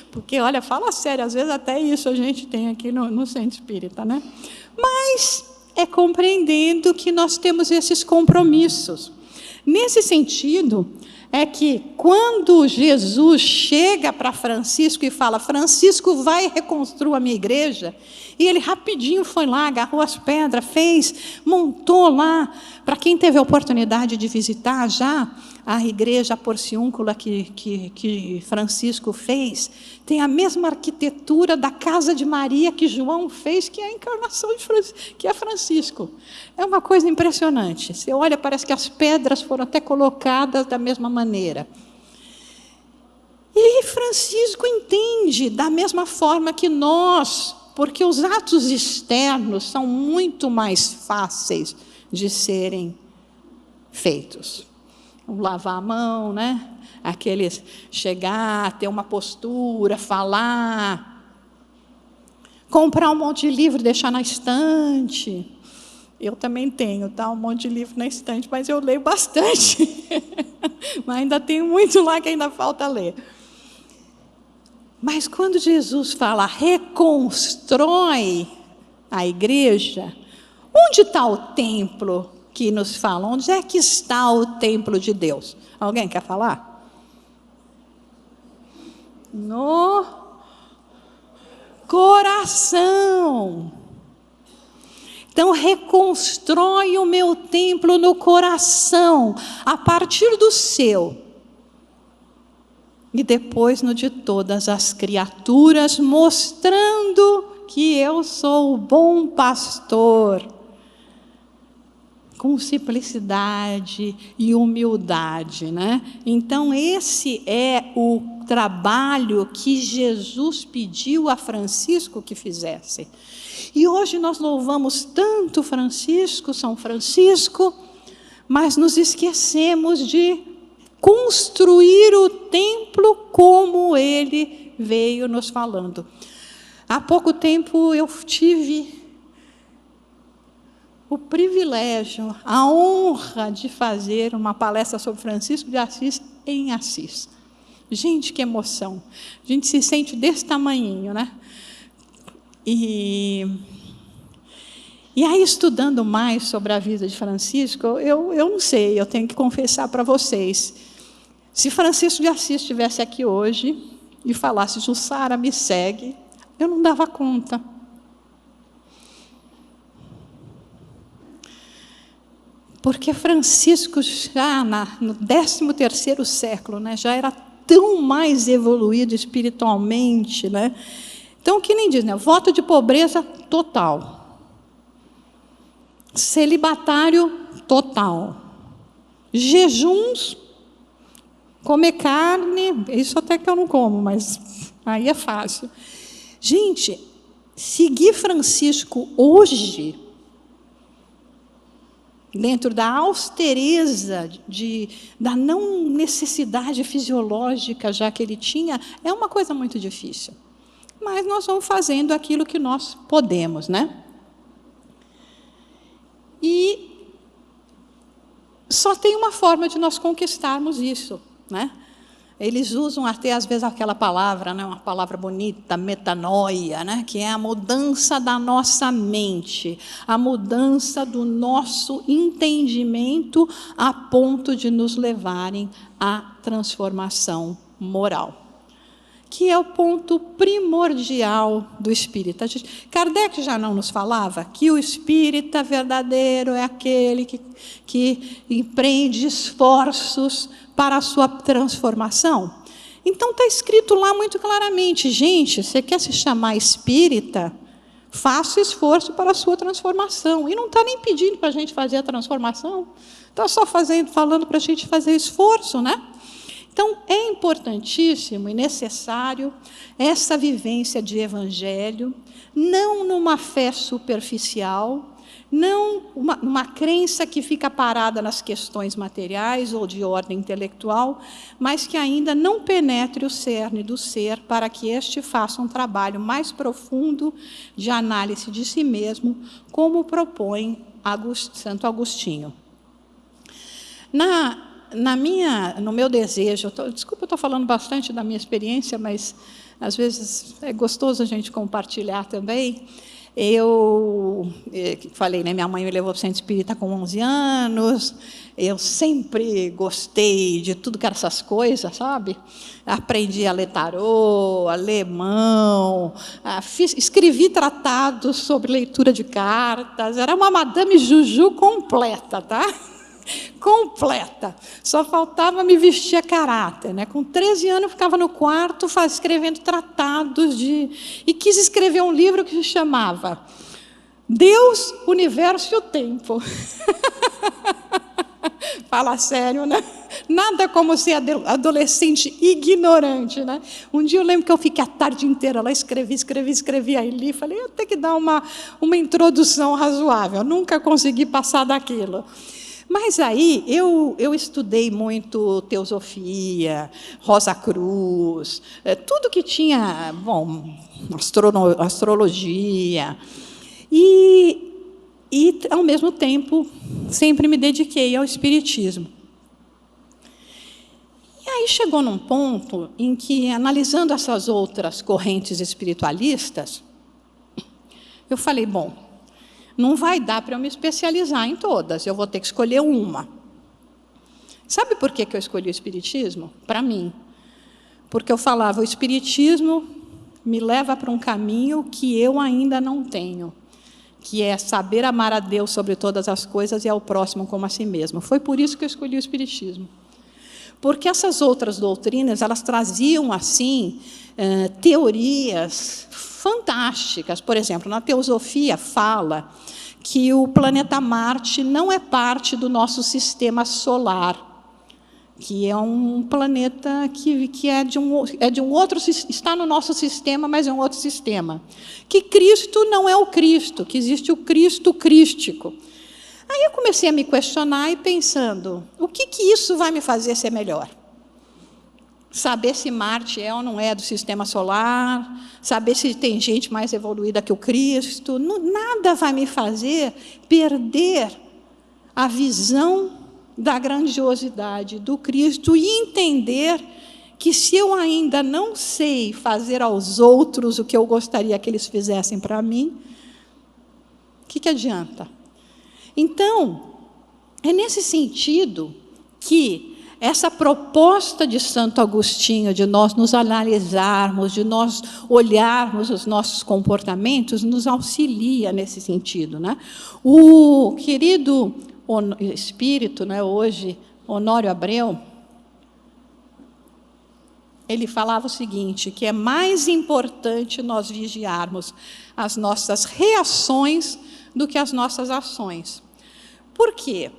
Porque, olha, fala sério, às vezes até isso a gente tem aqui no centro espírita, né? Mas é compreendendo que nós temos esses compromissos. Nesse sentido, é que quando Jesus chega para Francisco e fala, Francisco, vai reconstruir a minha igreja, e ele rapidinho foi lá, agarrou as pedras, montou lá. Para quem teve a oportunidade de visitar já a igreja porciúncula que Francisco fez, tem a mesma arquitetura da casa de Maria que João fez, que é a encarnação que é Francisco. É uma coisa impressionante. Você olha, parece que as pedras foram até colocadas da mesma maneira. E Francisco entende da mesma forma que nós, porque os atos externos são muito mais fáceis de serem feitos. Lavar a mão, né? Aqueles chegar, ter uma postura, falar, comprar um monte de livro, deixar na estante. Eu também tenho, tá? Um monte de livro na estante, mas eu leio bastante. Mas ainda tenho muito lá que ainda falta ler. Mas quando Jesus fala, reconstrói a igreja, onde está o templo que nos fala? Onde é que está o templo de Deus? Alguém quer falar? No coração. Então, reconstrói o meu templo no coração, a partir do seu. E depois no de todas as criaturas, mostrando que eu sou o bom pastor, com simplicidade e humildade, né? Então, esse é o trabalho que Jesus pediu a Francisco que fizesse. E hoje nós louvamos tanto Francisco, São Francisco, mas nos esquecemos de construir o templo como ele veio nos falando. Há pouco tempo eu tive o privilégio, a honra de fazer uma palestra sobre Francisco de Assis em Assis. Gente, que emoção. A gente se sente desse tamanhinho, né? E aí, estudando mais sobre a vida de Francisco, eu não sei, eu tenho que confessar para vocês. Se Francisco de Assis estivesse aqui hoje e falasse, Jussara, me segue, eu não dava conta. Porque Francisco, já no 13º século, né, já era tão mais evoluído espiritualmente, né? Então, que nem diz, né? Voto de pobreza total. Celibatário total. Jejuns, comer carne, isso até que eu não como, mas aí é fácil. Gente, seguir Francisco hoje, dentro da austereza, da não necessidade fisiológica já que ele tinha, é uma coisa muito difícil. Mas nós vamos fazendo aquilo que nós podemos, né? E só tem uma forma de nós conquistarmos isso, né? Eles usam até, às vezes, aquela palavra, né, uma palavra bonita, metanoia, né, que é a mudança da nossa mente, a mudança do nosso entendimento a ponto de nos levarem à transformação moral, que é o ponto primordial do espírita. Kardec já não nos falava que o espírita verdadeiro é aquele que empreende esforços para a sua transformação? Então está escrito lá muito claramente, gente, você quer se chamar espírita? Faça esforço para a sua transformação. E não está nem pedindo para a gente fazer a transformação, está só falando para a gente fazer esforço, né? Então, é importantíssimo e necessário essa vivência de evangelho, não numa fé superficial, não uma crença que fica parada nas questões materiais ou de ordem intelectual, mas que ainda não penetre o cerne do ser para que este faça um trabalho mais profundo de análise de si mesmo, como propõe Santo Agostinho. No meu desejo, desculpa, eu estou falando bastante da minha experiência, mas às vezes é gostoso a gente compartilhar também. Eu falei, né, minha mãe me levou para o centro espírita com 11 anos, eu sempre gostei de tudo que era essas coisas, sabe? Aprendi a ler tarô, alemão, escrevi tratados sobre leitura de cartas, era uma Madame Juju completa, tá? Completa, só faltava me vestir a caráter, né? Com 13 anos eu ficava no quarto escrevendo tratados e quis escrever um livro que se chamava Deus, Universo e o Tempo. Fala sério, né? Nada como ser adolescente ignorante, né? Um dia eu lembro que eu fiquei a tarde inteira lá, escrevi, aí li, falei, eu tenho que dar uma introdução razoável, eu nunca consegui passar daquilo. Mas aí eu estudei muito teosofia, Rosa Cruz, tudo que tinha, astrologia, e ao mesmo tempo sempre me dediquei ao espiritismo. E aí chegou num ponto em que, analisando essas outras correntes espiritualistas, eu falei, não vai dar para eu me especializar em todas, eu vou ter que escolher uma. Sabe por que eu escolhi o espiritismo? Para mim. Porque eu falava, o espiritismo me leva para um caminho que eu ainda não tenho, que é saber amar a Deus sobre todas as coisas e ao próximo como a si mesmo. Foi por isso que eu escolhi o espiritismo. Porque essas outras doutrinas, elas traziam, assim, teorias fantásticas. Por exemplo, na teosofia fala que o planeta Marte não é parte do nosso sistema solar, que é um planeta que é de um outro, está no nosso sistema, mas é um outro sistema. Que Cristo não é o Cristo, que existe o Cristo crístico. Aí eu comecei a me questionar e pensando, o que isso vai me fazer ser melhor? Saber se Marte é ou não é do sistema solar, saber se tem gente mais evoluída que o Cristo, nada vai me fazer perder a visão da grandiosidade do Cristo e entender que se eu ainda não sei fazer aos outros o que eu gostaria que eles fizessem para mim, o que adianta? Então, é nesse sentido que essa proposta de Santo Agostinho, de nós nos analisarmos, de nós olharmos os nossos comportamentos, nos auxilia nesse sentido, né? O querido espírito, né, hoje, Honório Abreu, ele falava o seguinte, que é mais importante nós vigiarmos as nossas reações do que as nossas ações. Por quê?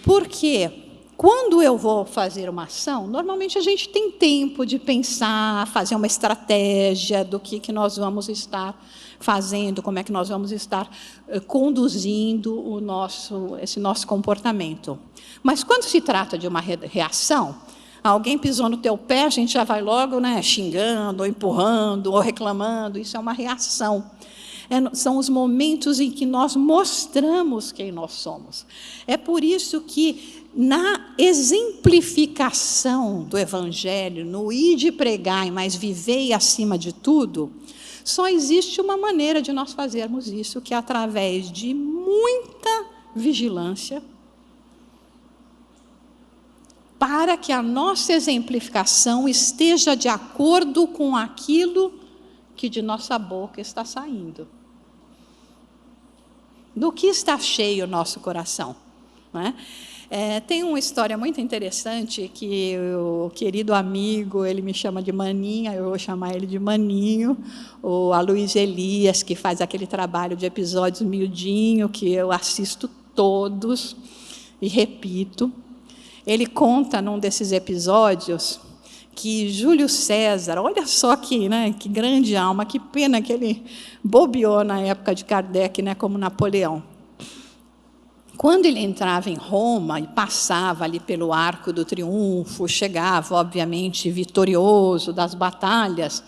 Porque quando eu vou fazer uma ação, normalmente a gente tem tempo de pensar, fazer uma estratégia do que nós vamos estar fazendo, como é que nós vamos estar conduzindo esse nosso comportamento. Mas quando se trata de uma reação, alguém pisou no teu pé, a gente já vai logo, né, xingando, ou empurrando, ou reclamando. Isso é uma reação. São os momentos em que nós mostramos quem nós somos. É por isso que, na exemplificação do Evangelho, no ir de pregar, mas viver acima de tudo, só existe uma maneira de nós fazermos isso, que é através de muita vigilância, para que a nossa exemplificação esteja de acordo com aquilo que de nossa boca está saindo. Do que está cheio o nosso coração, né? Tem uma história muito interessante que o querido amigo, ele me chama de Maninha, eu vou chamar ele de Maninho, o Aloysio Elias, que faz aquele trabalho de episódios miudinho, que eu assisto todos e repito. Ele conta num desses episódios que Júlio César, olha só que grande alma, que pena que ele bobeou na época de Kardec, né, como Napoleão. Quando ele entrava em Roma e passava ali pelo Arco do Triunfo, chegava, obviamente, vitorioso das batalhas,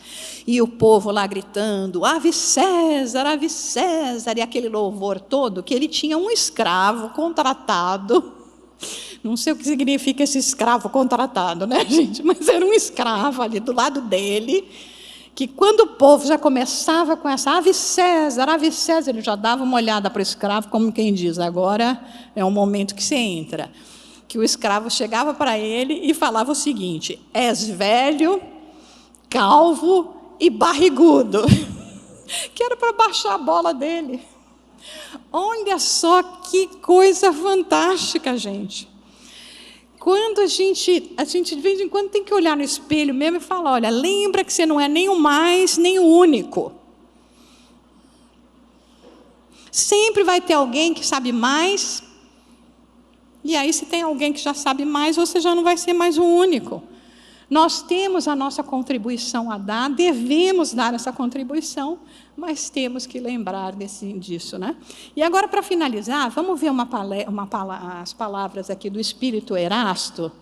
e o povo lá gritando, Ave César, e aquele louvor todo, que ele tinha um escravo contratado. Não sei o que significa esse escravo contratado, né, gente? Mas era um escravo ali do lado dele, que quando o povo já começava com essa Ave César, ele já dava uma olhada para o escravo, como quem diz, agora é o momento que você entra. Que o escravo chegava para ele e falava o seguinte, és velho, calvo e barrigudo. Que era para baixar a bola dele. Olha só que coisa fantástica, gente. Quando a gente de vez em quando tem que olhar no espelho mesmo e falar, olha, lembra que você não é nem o mais, nem o único. Sempre vai ter alguém que sabe mais, e aí se tem alguém que já sabe mais, você já não vai ser mais o único. Nós temos a nossa contribuição a dar, devemos dar essa contribuição, mas temos que lembrar disso, né? E agora, para finalizar, vamos ver as palavras aqui do Espírito Erasto.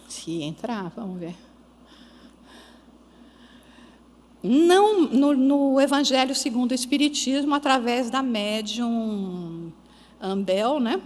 Se entrar, vamos ver. Não, no Evangelho segundo o Espiritismo, através da médium Ambel, né?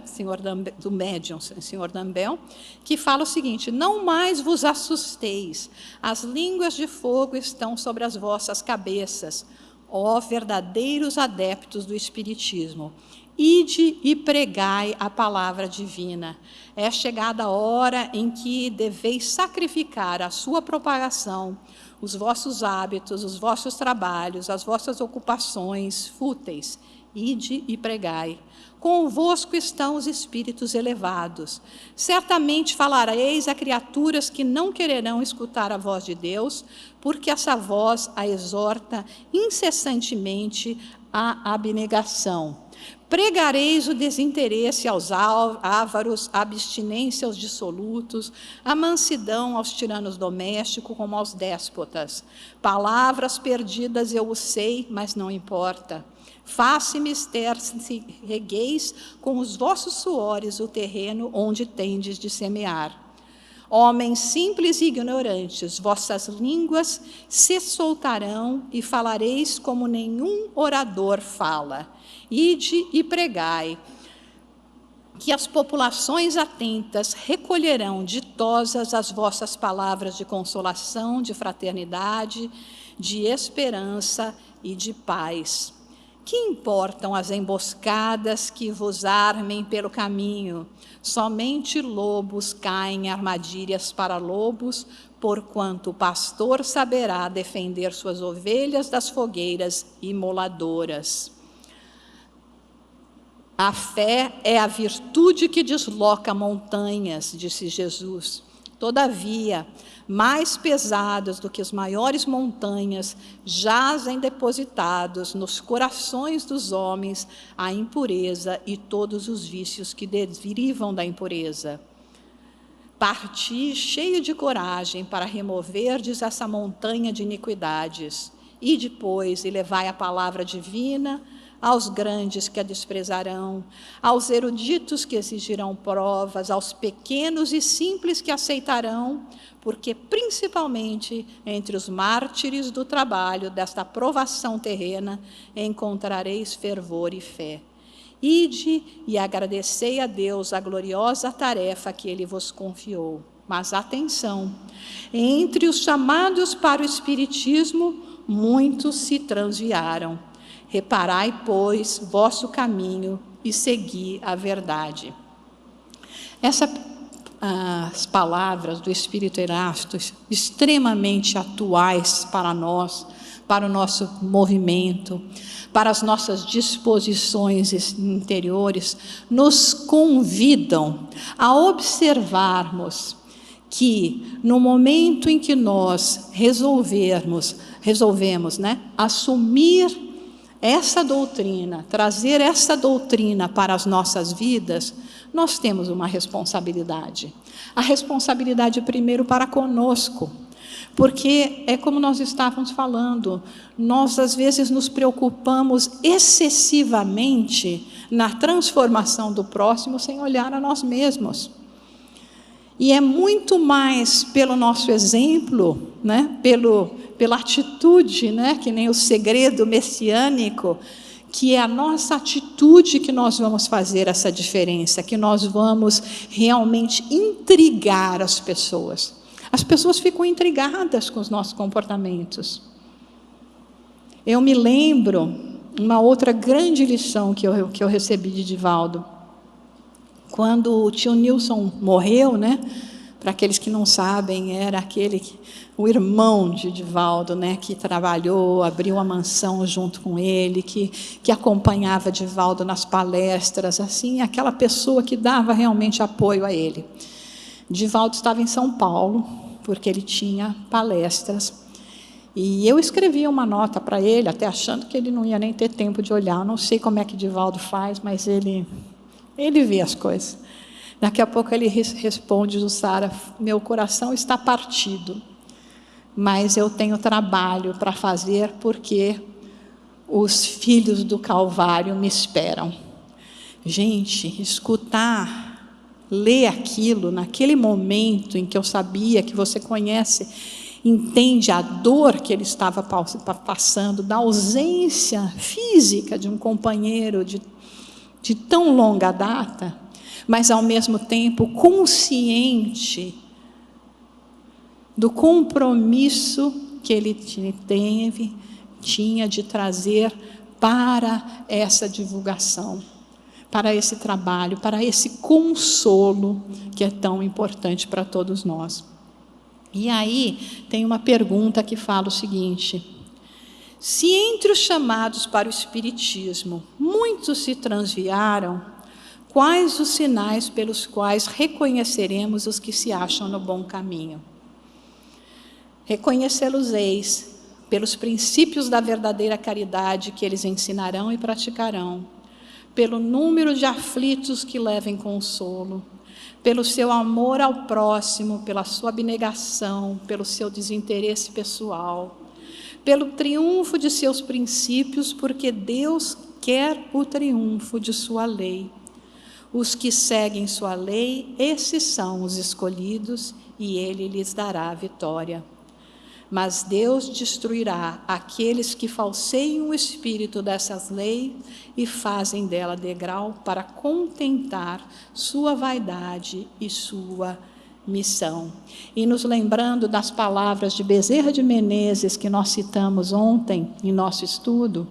Do médium, senhor Ambel, que fala o seguinte, não mais vos assusteis, as línguas de fogo estão sobre as vossas cabeças, ó verdadeiros adeptos do Espiritismo, ide e pregai a palavra divina. É chegada a hora em que deveis sacrificar a sua propagação, os vossos hábitos, os vossos trabalhos, as vossas ocupações fúteis, ide e pregai. Convosco estão os espíritos elevados. Certamente falareis a criaturas que não quererão escutar a voz de Deus, porque essa voz a exorta incessantemente à abnegação. Pregareis o desinteresse aos ávaros, a abstinência aos dissolutos, a mansidão aos tiranos domésticos como aos déspotas. Palavras perdidas eu o sei, mas não importa. Faça mister se regueis com os vossos suores o terreno onde tendes de semear. Homens simples e ignorantes, vossas línguas se soltarão e falareis como nenhum orador fala. Ide e pregai. que as populações atentas recolherão ditosas as vossas palavras de consolação, de fraternidade, de esperança e de paz. Que importam as emboscadas que vos armem pelo caminho? Somente lobos caem em armadilhas para lobos, porquanto o pastor saberá defender suas ovelhas das fogueiras imoladoras. A fé é a virtude que desloca montanhas, disse Jesus. Todavia, mais pesadas do que as maiores montanhas, jazem depositados nos corações dos homens a impureza e todos os vícios que derivam da impureza. Parti cheio de coragem para removerdes essa montanha de iniquidades, e depois levai a palavra divina aos grandes que a desprezarão, aos eruditos que exigirão provas, aos pequenos e simples que aceitarão, porque principalmente entre os mártires do trabalho desta provação terrena encontrareis fervor e fé. Ide e agradecei a Deus a gloriosa tarefa que Ele vos confiou. Mas atenção, entre os chamados para o Espiritismo, muitos se transviaram. Reparai, pois, vosso caminho e segui a verdade. As palavras do Espírito Erasto, extremamente atuais para nós, para o nosso movimento, para as nossas disposições interiores, nos convidam a observarmos que no momento em que nós resolvemos, assumir essa doutrina, trazer essa doutrina para as nossas vidas, nós temos uma responsabilidade. A responsabilidade primeiro para conosco, porque é como nós estávamos falando, nós às vezes nos preocupamos excessivamente na transformação do próximo sem olhar a nós mesmos. E é muito mais pelo nosso exemplo, pela atitude, que nem o segredo messiânico, que é a nossa atitude que nós vamos fazer essa diferença, que nós vamos realmente intrigar as pessoas. As pessoas ficam intrigadas com os nossos comportamentos. Eu me lembro uma outra grande lição que eu recebi de Divaldo. Quando o tio Nilson morreu, para aqueles que não sabem, era o irmão de Divaldo, que trabalhou, abriu a mansão junto com ele, que acompanhava Divaldo nas palestras, assim, aquela pessoa que dava realmente apoio a ele. Divaldo estava em São Paulo, porque ele tinha palestras, e eu escrevi uma nota para ele, até achando que ele não ia nem ter tempo de olhar. Eu não sei como é que Divaldo faz, mas ele vê as coisas. Daqui a pouco ele responde, Jussara, meu coração está partido, mas eu tenho trabalho para fazer, porque os filhos do Calvário me esperam. Gente, escutar, ler aquilo, naquele momento em que eu sabia que você conhece, entende a dor que ele estava passando, da ausência física de um companheiro de tão longa data, mas ao mesmo tempo consciente do compromisso que ele tinha de trazer para essa divulgação, para esse trabalho, para esse consolo que é tão importante para todos nós. E aí tem uma pergunta que fala o seguinte: se entre os chamados para o Espiritismo muitos se transviaram, quais os sinais pelos quais reconheceremos os que se acham no bom caminho? Reconhecê-los-eis pelos princípios da verdadeira caridade que eles ensinarão e praticarão, pelo número de aflitos que levem consolo, pelo seu amor ao próximo, pela sua abnegação, pelo seu desinteresse pessoal, pelo triunfo de seus princípios, porque Deus quer o triunfo de sua lei. Os que seguem sua lei, esses são os escolhidos, e Ele lhes dará a vitória. mas Deus destruirá aqueles que falseiam o espírito dessas leis e fazem dela degrau para contentar sua vaidade e sua missão. E nos lembrando das palavras de Bezerra de Menezes, que nós citamos ontem em nosso estudo,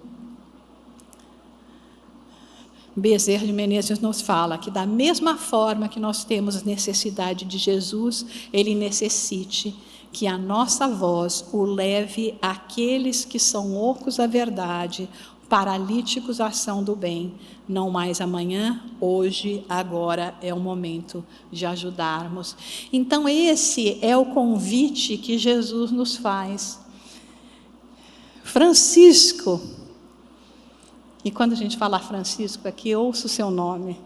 Bezerra de Menezes nos fala que da mesma forma que nós temos necessidade de Jesus, Ele necessite que a nossa voz o leve àqueles que são ocos à verdade, paralíticos à ação do bem. Não mais amanhã, hoje, agora é o momento de ajudarmos. Então esse é o convite que Jesus nos faz. Francisco, e quando a gente fala Francisco aqui, ouça o seu nome.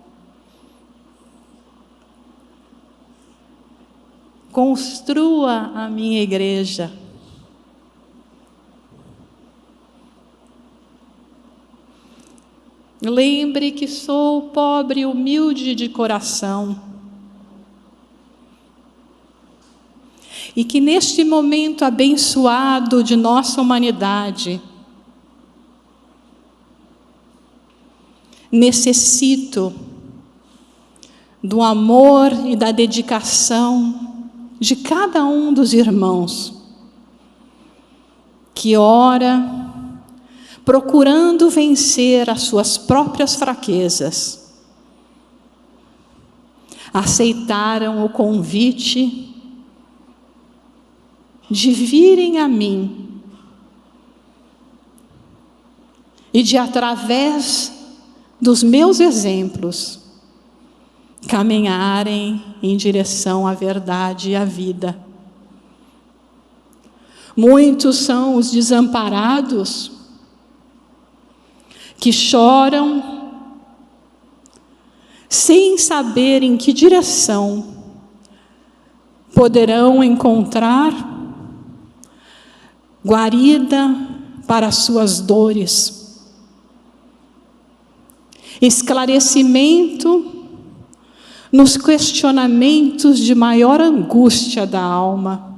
Construa a minha igreja. Lembre que sou pobre e humilde de coração. E que neste momento abençoado de nossa humanidade, necessito do amor e da dedicação de cada um dos irmãos que ora procurando vencer as suas próprias fraquezas, aceitaram o convite de virem a mim e de, através dos meus exemplos, caminharem em direção à verdade e à vida. Muitos são os desamparados que choram sem saber em que direção poderão encontrar guarida para as suas dores, esclarecimento nos questionamentos de maior angústia da alma.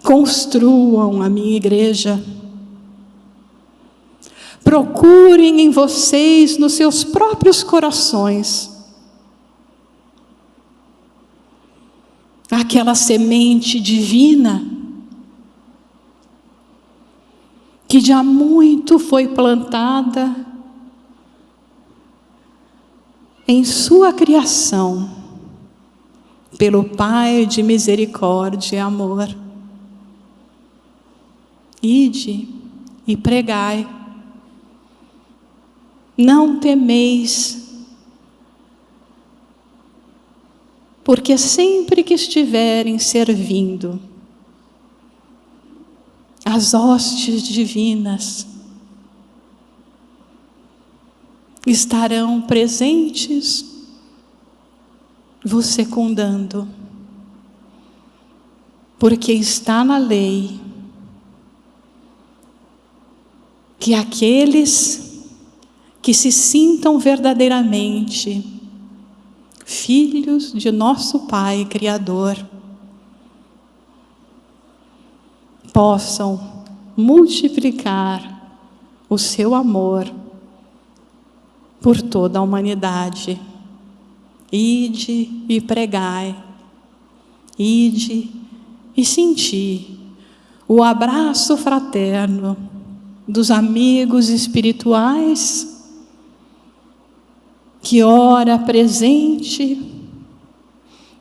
Construam a minha igreja. Procurem em vocês, nos seus próprios corações, aquela semente divina que já muito foi plantada em sua criação pelo Pai de misericórdia e amor. Ide e pregai. Não temeis, porque sempre que estiverem servindo as hostes divinas, estarão presentes, vos secundando, porque está na lei que aqueles que se sintam verdadeiramente filhos de nosso Pai Criador possam multiplicar o seu amor por toda a humanidade. Ide e pregai, ide e senti o abraço fraterno dos amigos espirituais que, ora presente,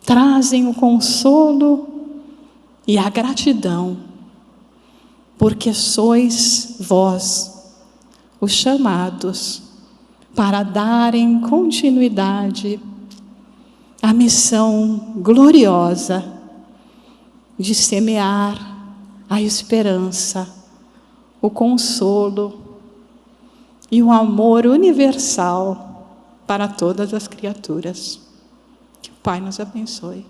trazem o consolo e a gratidão, porque sois vós os chamados para darem continuidade à missão gloriosa de semear a esperança, o consolo e o amor universal para todas as criaturas. Que o Pai nos abençoe.